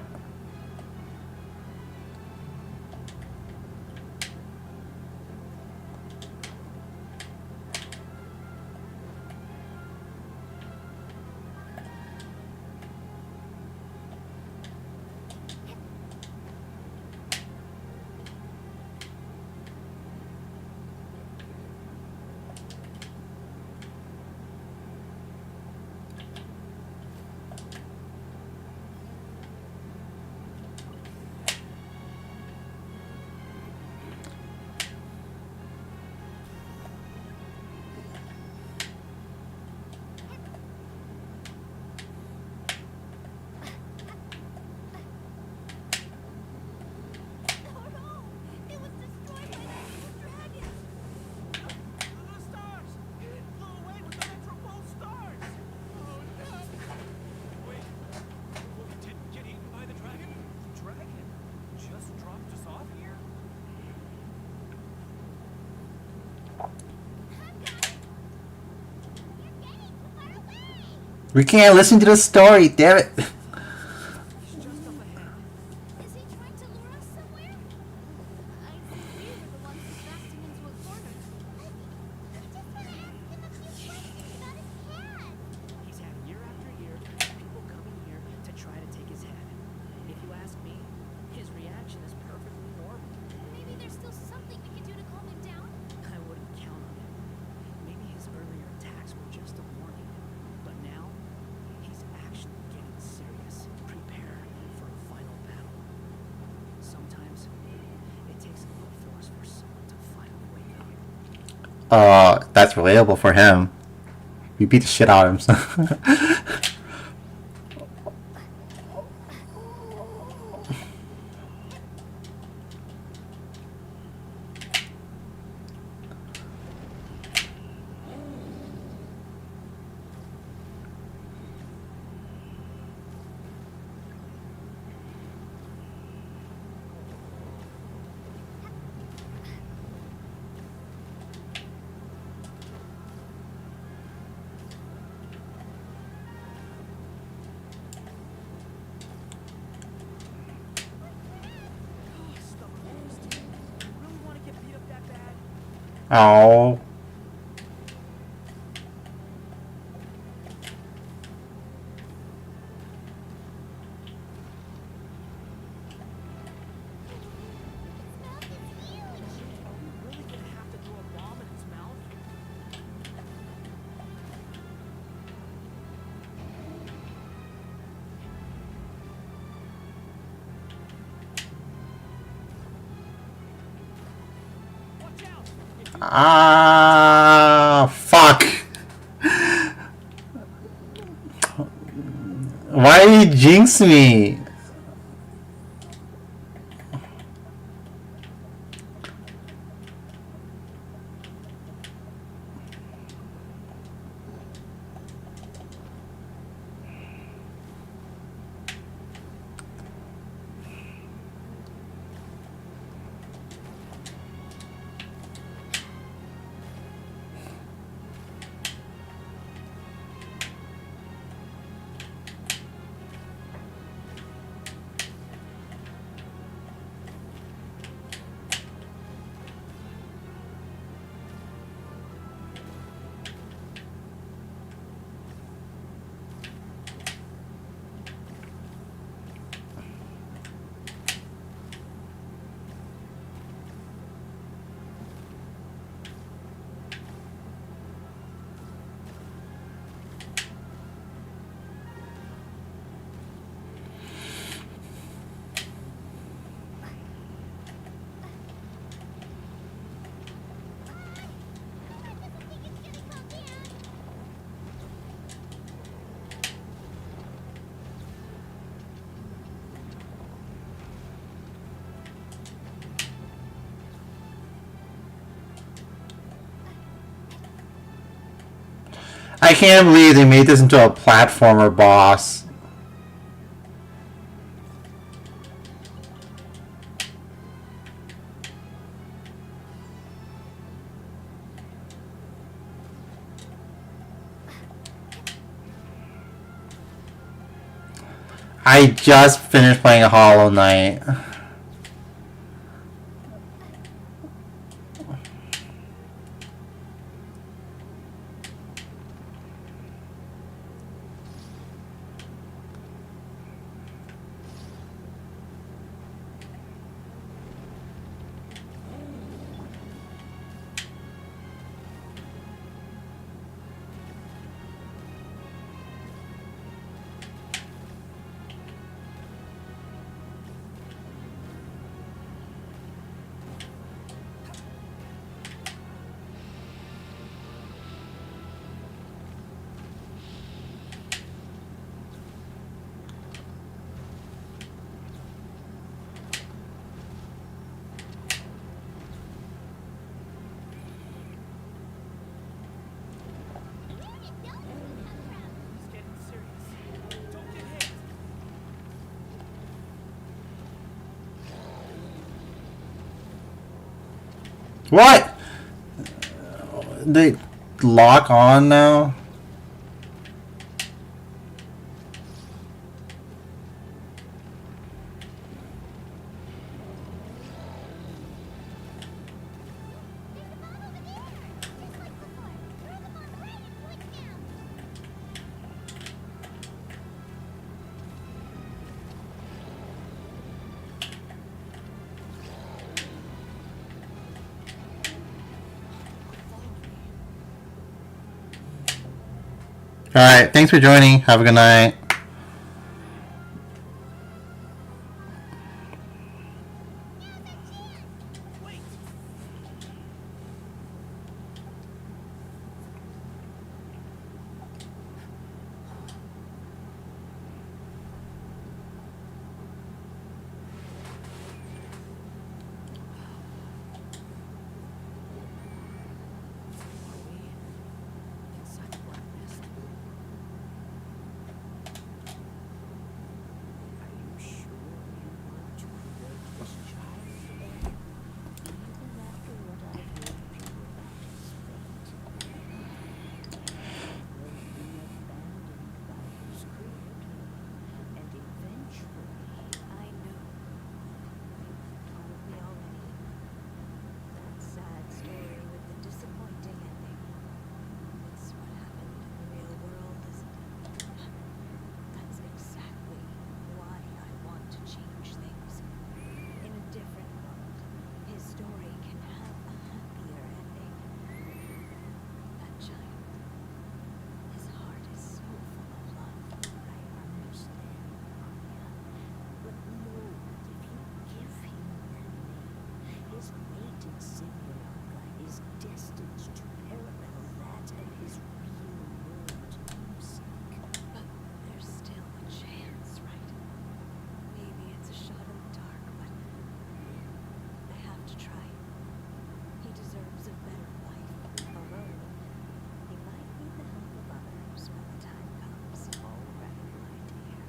We can't listen to the story, damn it. He's just up ahead. Is he trying to lure us somewhere? I think we were the ones who backed him into a corner. I just want to ask him a few questions about his cat. He's had year after year people coming here to try to take his head. If you ask me, his reaction is perfectly normal. Maybe there's still something we can do to calm him down. I wouldn't count on it. Maybe his earlier attacks were just a warning. But now, he's actually getting serious. Prepare for a final battle. Sometimes, it takes a little force for someone to finally wake up. That's relatable for him. We beat the shit out of him. Oh, stomach roast. You really want to get beat up that bad? Oh. Its mouth is huge. Are we really gonna have to throw a bomb in its mouth? Watch out! If you Ah, fuck. Why did you jinx me? I can't believe they made this into a platformer boss. I just finished playing Hollow Knight. He's getting serious. Don't get hit. What? They lock on now? All right. Thanks for joining. Have a good night. Wait! Are we inside the black mist? Are you sure you want to create this child, Ed? Even after what I've warned you about his fate, will be abandoned by his creator, and eventually I know. You've told me already. That sad story with the disappointing ending. It's what happened in the real world, isn't it? That's exactly why I want to change things. In a different world, his story can have a happier ending. That child, his heart is so full of love. I understand, Anya. But know that if you give him that name, his fate in Semionica is destined to parallel that of his real-world namesake. But there's still a chance, right? Maybe it's a shot in the dark, but I have to try. He deserves a better life. Although, he might need the help of others when the time comes. All right, my dear.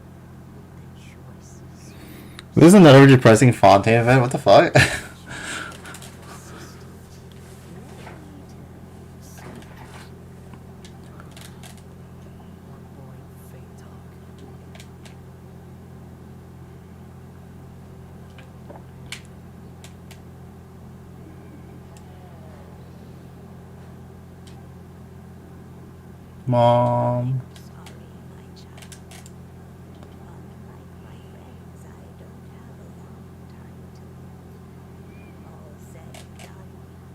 The choice is yours. This is another depressing Fontaine event. What the fuck? Assistant, let me tell you a secret. More boring fate talk. Mom. Sorry, my child. Unlike my friends, I don't have a long time to live. All said and done,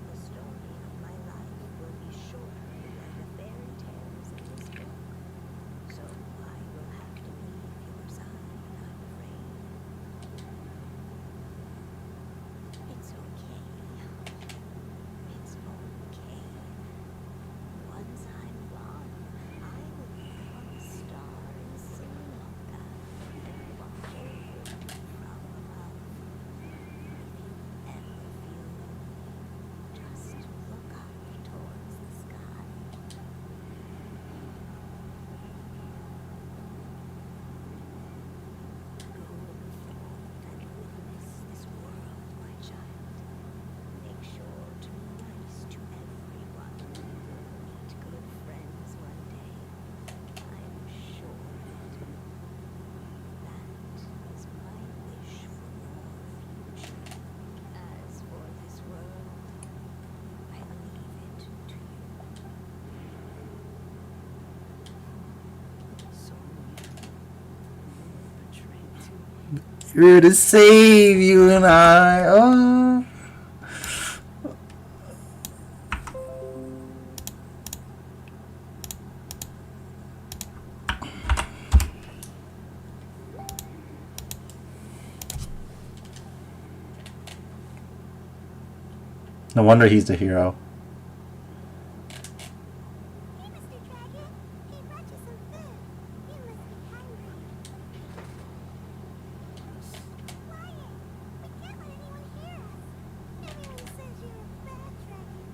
the story of my life will be shorter than the fairy tales in this book. So I will have to leave your side, I'm afraid. It's okay. It's okay. Once I'm gone, I will become a star in Semionica and watch over you from above. If you ever feel lonely, just look up towards the sky. Go forth and witness this world, my child. Make sure to be nice to everyone. You'll meet good friends one day. I'm sure of it. That is my wish for your future. As for this world, I leave it to you. So you're betrayed too. Here to save you and I. Oh. No wonder he's the hero. Hey, Mr. Dragon. He brought you some food. You must be hungry. Quiet! We can't let anyone hear us. Everyone says you're a bad dragon,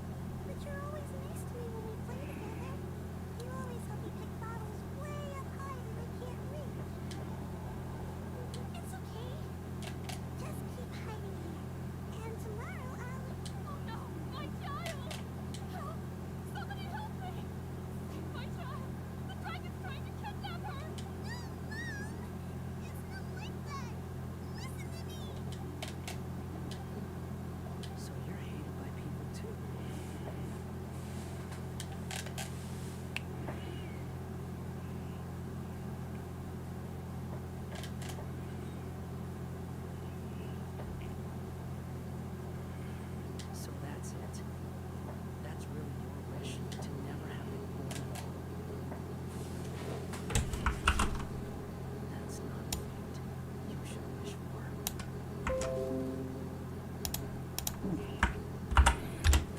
but you're always nice to me when we play together. You always help me pick bottles way up high that I can't reach. It's okay. Just keep hiding here. And tomorrow I'll... Oh no! My child!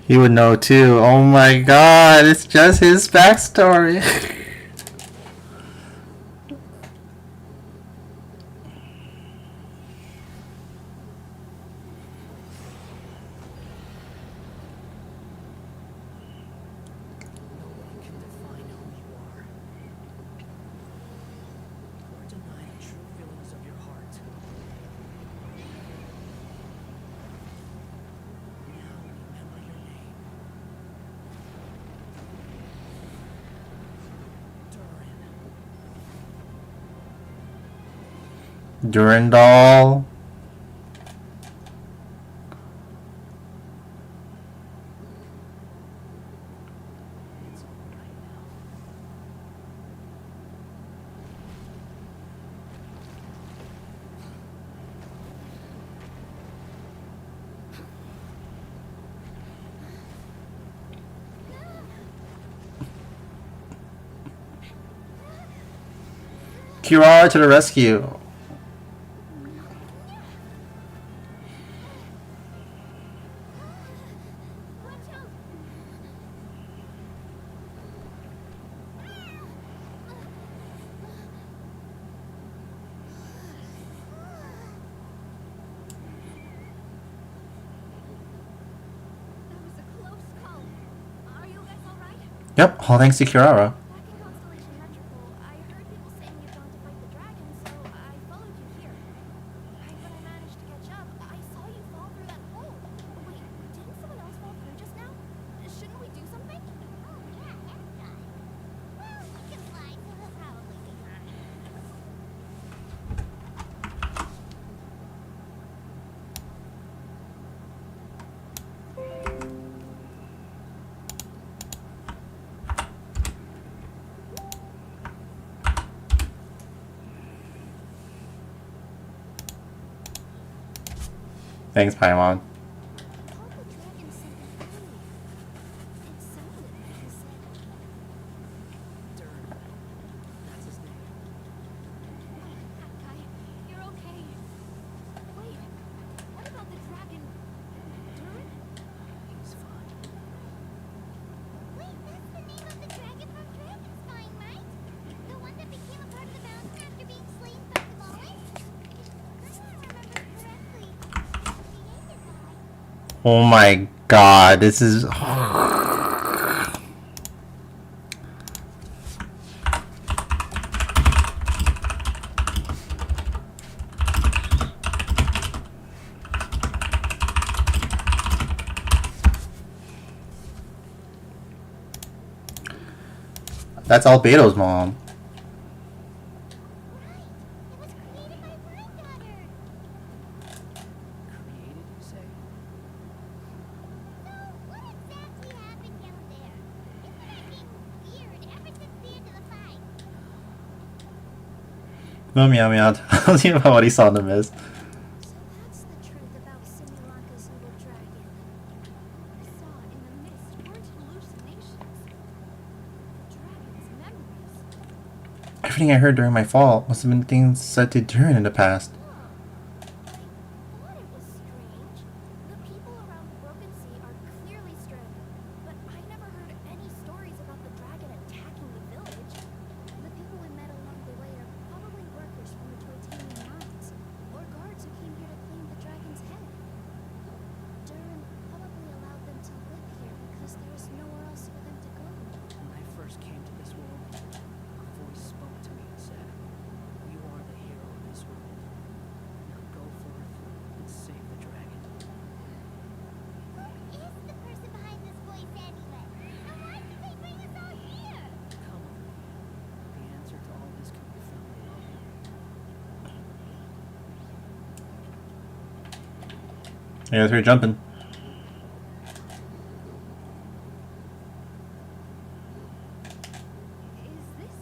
He would know too. Oh my god, it's just his backstory. No one can define who you are or deny the true feelings of your heart. Now remember your name. Durin. Durandal. It's all right now. Kirara to the rescue. Watch out! That was a close call. Are you guys alright? Yep, all thanks to Kirara. Back in Constellation Metropole, I heard people saying you'd gone to fight the dragon, so I followed you here. Right when I managed to catch up, I saw you fall through that hole. Wait, didn't someone else fall through just now? Shouldn't we do something? Oh yeah, that guy. Well, we can fly, so he'll probably be fine. Thanks, Paimon. I thought the dragon said that earlier. It sounded like he said, Durin. That's his name. "Oh, that guy, you're okay." Wait, what about the dragon? Durin? He's fine. Wait, that's the name of the dragon from Dragonspine, right? The one that became a part of the mountain after being slain by the Golem? If I remember correctly, it's created by... Oh my god, this is. That's Albedo's mom. Right, it was created by my daughter. Created, you say? So, what exactly happened down there? Isn't that being weird ever since the end of the fight? No, Meow Meow tells you about what he saw in the mist. So that's the truth about Simulacra's little dragon. What I saw in the mist weren't hallucinations. The dragon's memories. Everything I heard during my fall must have been things said to Durin in the past. Huh. I thought it was strange. The people around the Broken Sea are clearly stranded, but I never heard any stories about the dragon attacking the village. The people we met along the way are probably workers from the Titanium mines, or guards who came here to claim the dragon's head. Durin probably allowed them to live here because there was nowhere else for them to go. When I first came to this world, a voice spoke to me and said, "You are the hero of this world. Now go forth and save the dragon." Who is the person behind this voice anyway? And why did they bring us all here? Come with me. The answer to all this can be found below. Yeah, that's where you're jumping. Is this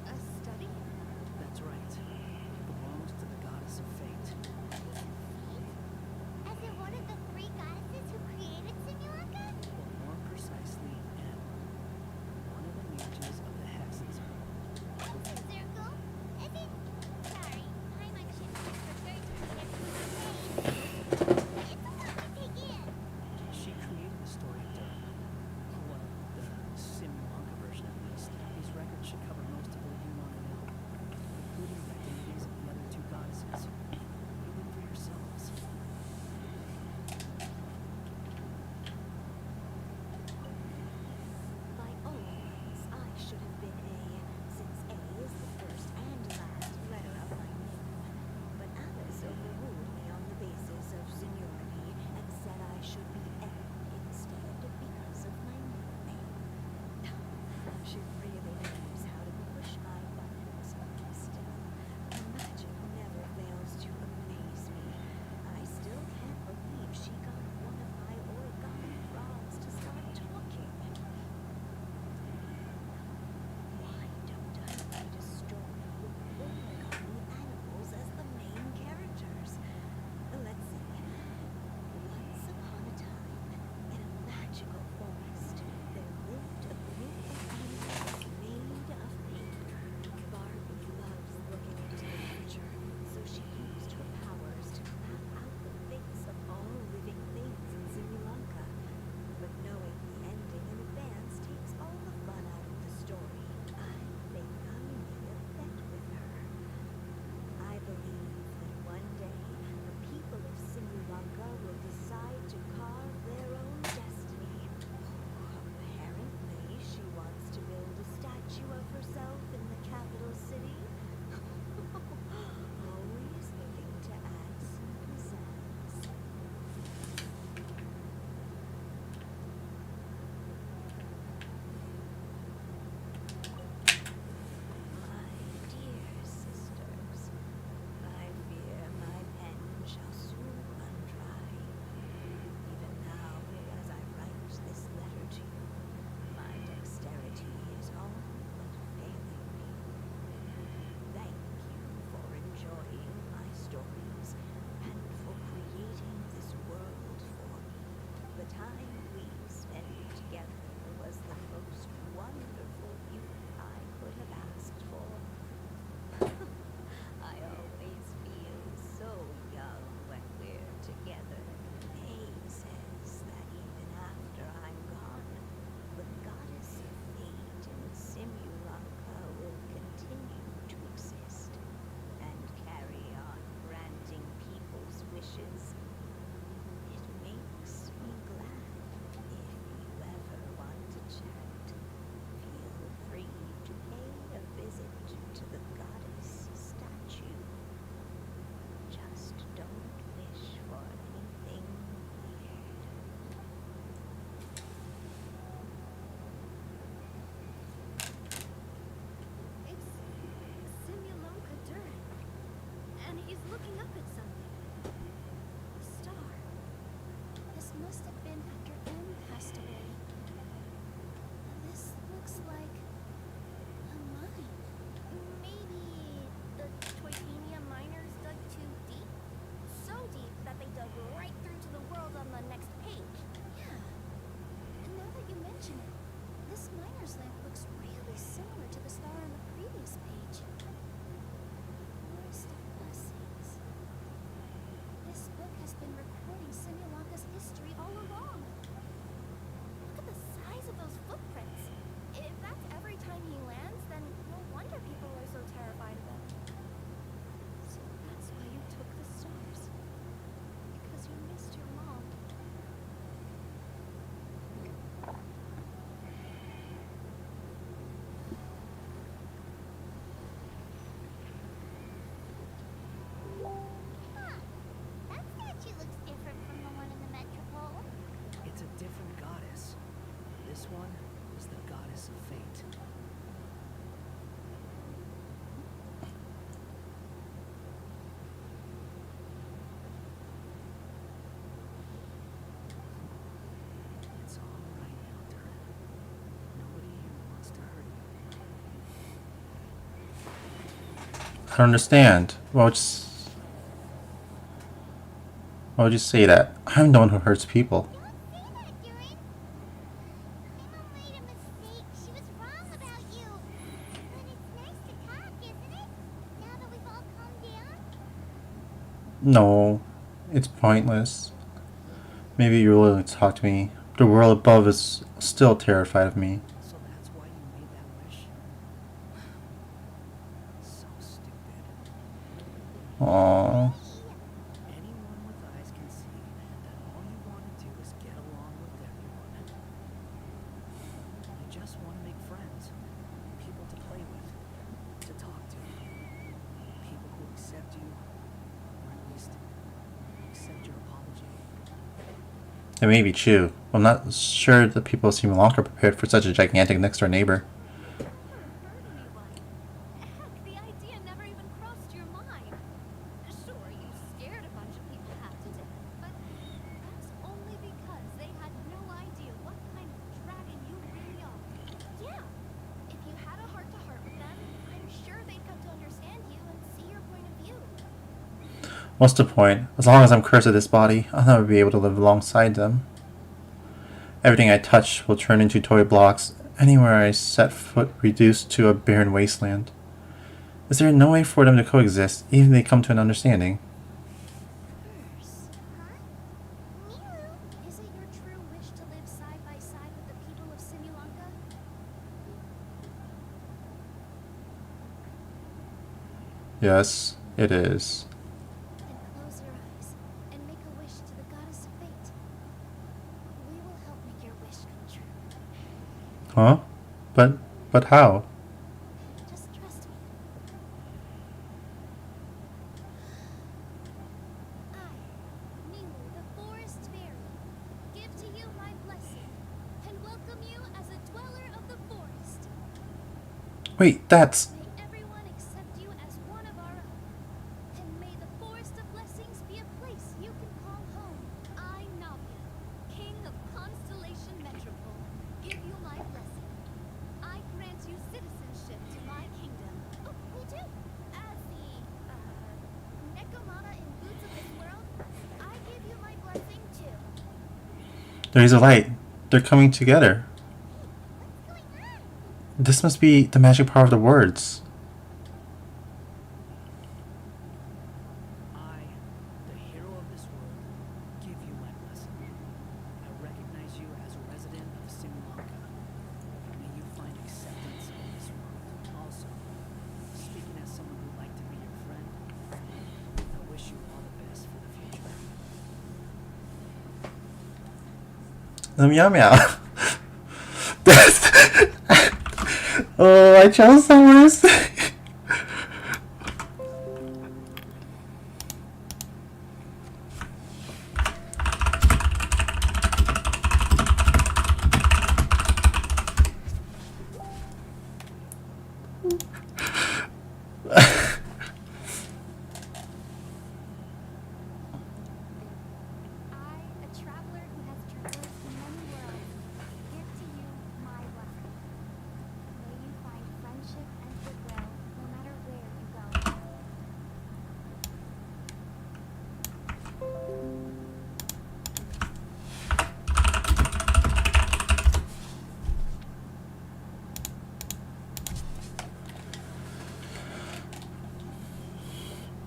a study? That's right. It belongs to the goddess of fate. As in one of the three goddesses who created Simulacra? Or more precisely, M. One of the mages of the hexes. That's a circle? As in... Sorry, I'm on ship for 13 minutes. It's a lot to take I don't understand. Why would you say that? I'm the one who hurts people. Don't say that, Durin. Emma made a mistake. She was wrong about you. But it's nice to talk, isn't it? Now that we've all calmed down? No, it's pointless. Maybe you're willing to talk to me. The world above is still terrified of me. So that's why you made that wish? So stupid. Aww. Anyone with eyes can see that all you want to do is get along with everyone. You just want to make friends, people to play with, to talk to, people who accept you, or at least accept your apology. It may be true. I'm not sure that people seem longer prepared for such a gigantic next door neighbor. Never hurt anyone. Heck, the idea never even crossed your mind. Sure, you scared a bunch of people half to death, but that's only because they had no idea what kind of dragon you really are. Yeah, if you had a heart-to-heart with them, I'm sure they'd come to understand you and see your point of view. What's the point? As long as I'm cursed with this body, I'll never be able to live alongside them. Everything I touch will turn into toy blocks. Anywhere I set foot reduced to a barren wasteland. Is there no way for them to coexist, even if they come to an understanding? Curse, huh? Miru, is it your true wish to live side by side with the people of Simulanka? Yes, it is. Then close your eyes and make a wish to the goddess of fate. We will help make your wish come true. Huh? But how? Just trust me. I, Milu, the forest fairy, give to you my blessing and welcome you as a dweller of the forest. Wait, that's... May everyone accept you as one of our own. And may the forest of blessings be a place you can call home. I, Navia, king of Constellation Metropole, give you my blessing. I grant you citizenship to my kingdom. Oh, me too. As the, Nekomata in boots of this world, I give you my blessing too. There's a light. They're coming together. What's going on? This must be the magic power of the words. I, the hero of this world, give you my blessing. I recognize you as a resident of Simulanka. May you find acceptance in this world. Also, speaking as someone who'd like to be your friend, I wish you all the best for the future. Meow meow. That's... Oh, I chose that worst. I, a traveler who has traversed many worlds, give to you my blessing. May you find friendship and goodwill no matter where you go.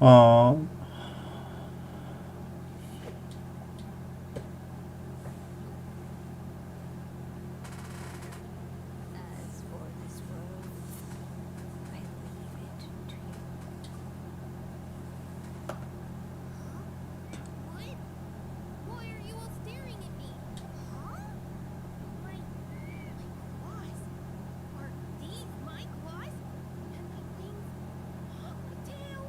Aww. As for this world, I leave it to you. What? Why are you all staring at me? Huh? My claws. Are these my claws? And my wings? My tail?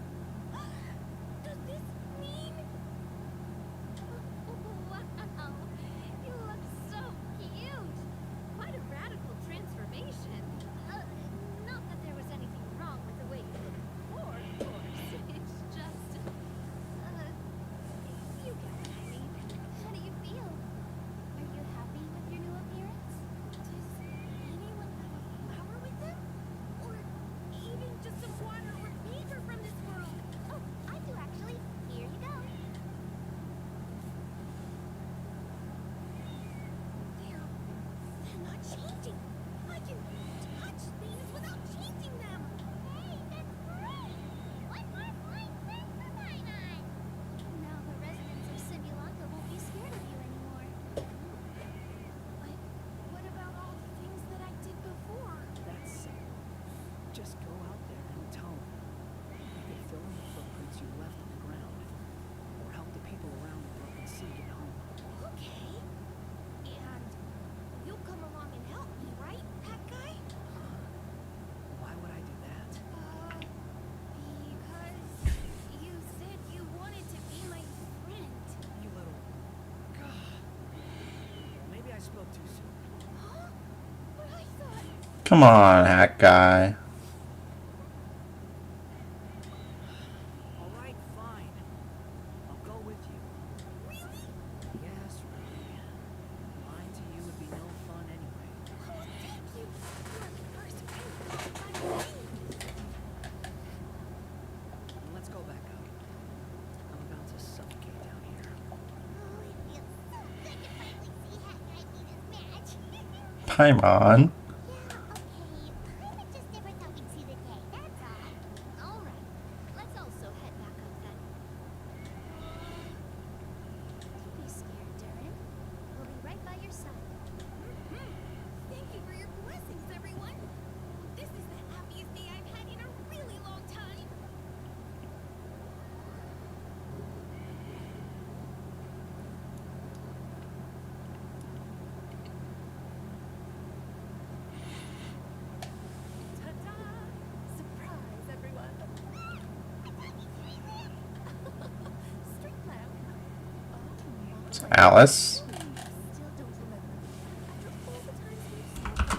I spoke too soon. Huh? But I thought... Come on, hack guy. All right, fine. I'll go with you. Really? Yes, really. Lying to you would be no fun anyway. Oh, thank you. You're the first real fun thing. Now let's go back up. I'm about to suffocate down here. Oh, it feels so good to finally see Hat Guy beat his match. Paimon. Yeah, okay. Kinda just never thought we'd see the day, that's all. Alright. Let's also head back up then. Don't be scared, Durin. We'll be right by your side. Thank you for your blessings, everyone. This is the happiest day I've had in a really long time. Ta-da! Surprise, everyone. Street lamp. Oh, my. Alice. Still don't remember. After all the times we've spent.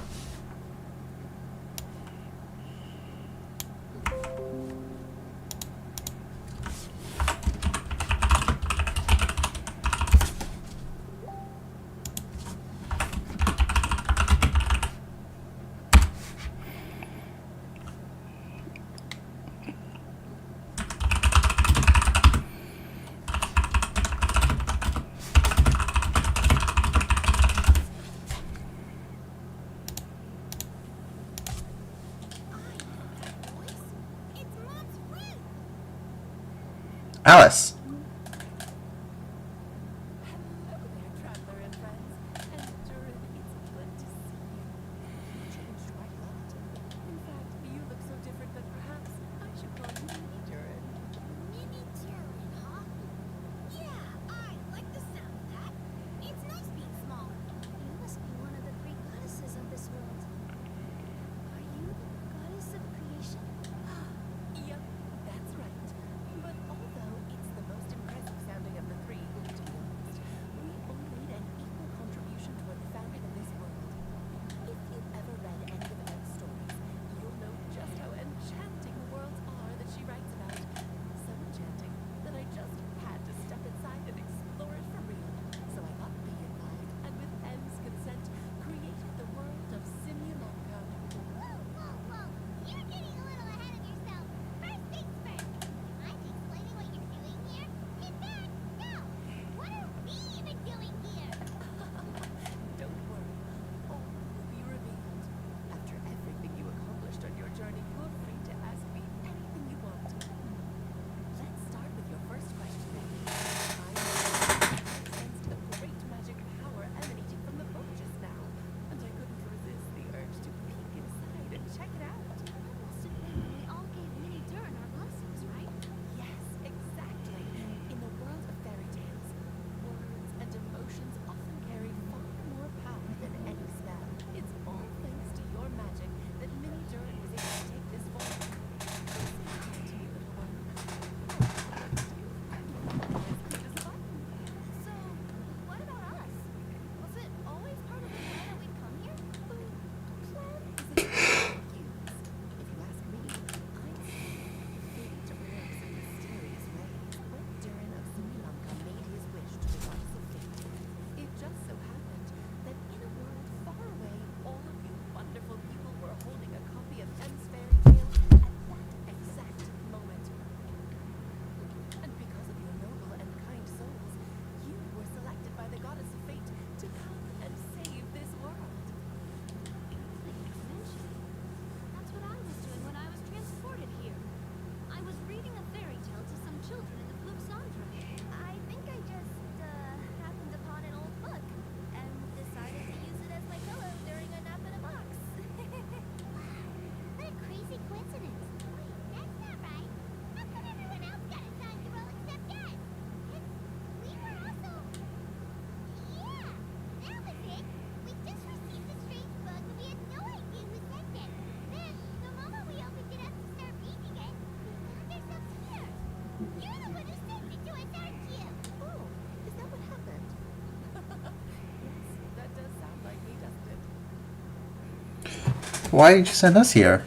Why did you send us here?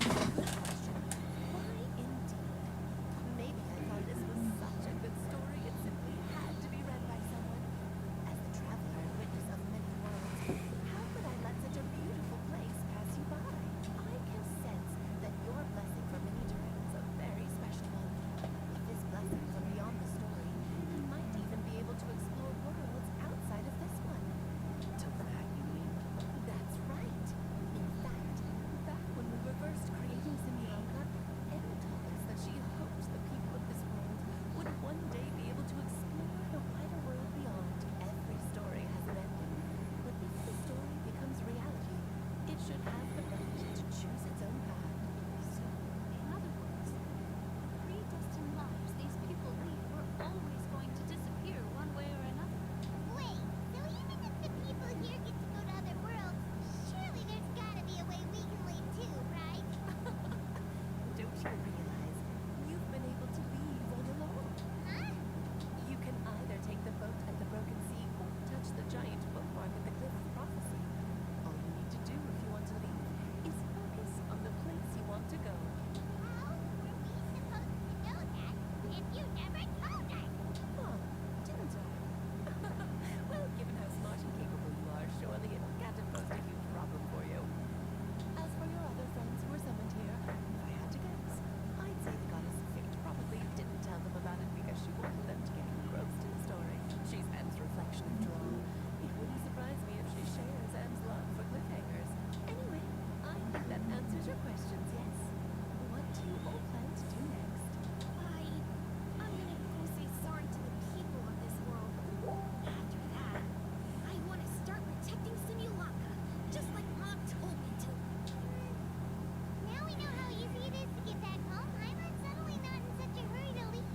Why indeed? Maybe I thought this was such a good story it simply had to be read by someone. As the traveler and witness of many worlds, how could I let such a beautiful place pass you by? I can sense that your blessing for Miniaturin is a very special one. With this blessing from beyond the story, you might even be able to explore worlds outside of this one. To that, you mean? That's right. In fact, back when we were first creating Simulacra, Emma told us that she hoped the people of this world would one day be able to explore the wider world beyond. Every story has an ending, but if the story becomes reality, it should have the right to choose its own path. So, in other words, predestined lives these people lead were always going to disappear one way or another. Wait, so even if the people here get to go to other worlds, surely there's gotta be a way we can leave too, right? Don't you realize you've been able to leave all along? Huh? You can either take the boat at the Broken Sea or touch the giant bookmark at the Cliff of Prophecy. All you need to do if you want to leave is focus on the place you want to go. How were we supposed to know that if you never told us? Oh, didn't I? Well, given how smart and capable you are, surely it can't have posed a huge problem for you. As for your other friends who were summoned here, if I had to guess, I'd say the goddess of fate probably didn't tell them about it because she wanted them to get engrossed in the story. She's M's reflection after all. It wouldn't surprise me if she shares M's love for cliffhangers. Anyway, I think that answers your questions, yes? What do you all plan to do next? I'm gonna go say sorry to the people of this world. After that, I want to start protecting Simulacra, just like Mom told me to. Now we know how easy it is to get back home. I'm suddenly not in such a hurry to leave.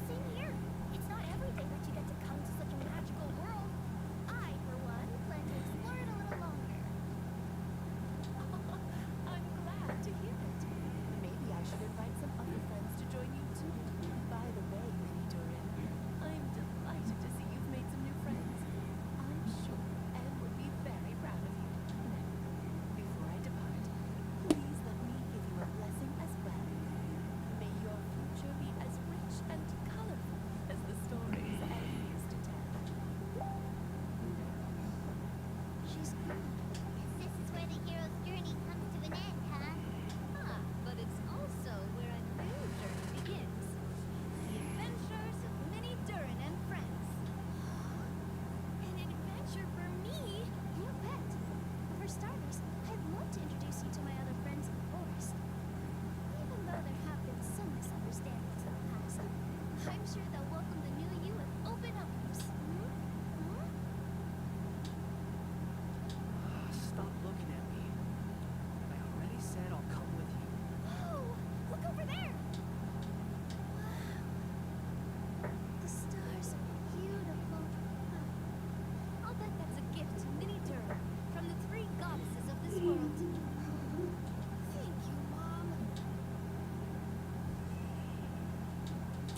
Same here. It's not every day that you get to come to such a magical world. I, for one, plan to explore it a little longer. I'm glad to hear it. Maybe I should invite some other friends to join you too. By the way, Lady Durin, I'm delighted to see you've made some new friends. I'm sure Em would be very proud of you. Now, before I depart, please let me give you a blessing as well. May your future be as rich and colorful as the stories Em used to tell. She's good. This is where the hero's journey comes to an end, huh? Ah, but it's also where a new journey begins. The adventures of Minnie Durin and friends. An adventure for me? You bet. For starters, I'd love to introduce you to my other friends in the forest. Even though there have been some misunderstandings in the past, I'm sure they'll welcome the new you with open arms. Huh? Stop looking at me. I already said I'll come with you. Oh, look over there! Wow. The stars are beautiful. I'll bet that's a gift to Minnie Durin from the three goddesses of this world. Thank you, Mom.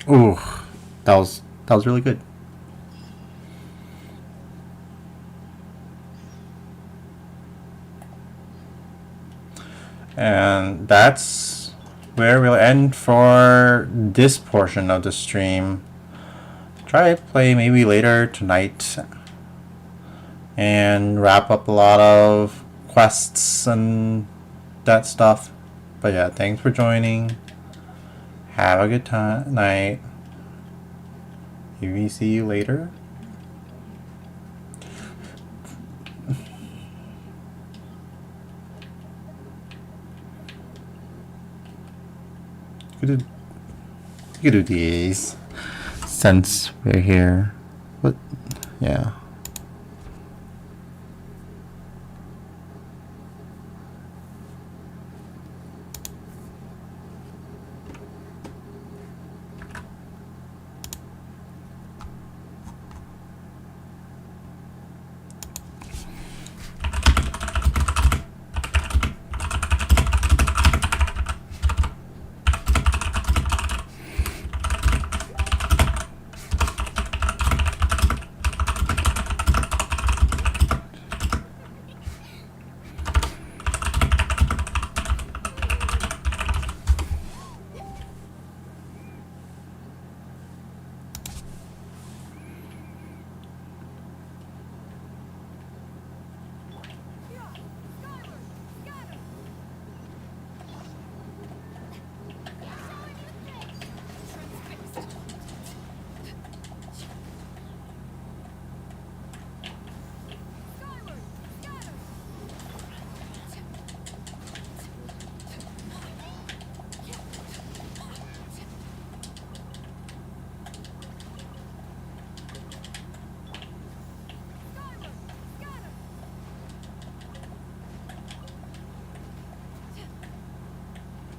Ooh, that was really good. And that's where we'll end for this portion of the stream. Try to play maybe later tonight and wrap up a lot of quests and that stuff. But yeah, thanks for joining. Have a good night. Maybe see you later. You could do these since we're here. But yeah.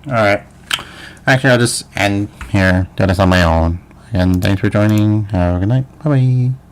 Alright. Actually, I'll just end here. Do this on my own. Again, thanks for joining. Have a good night. Bye bye.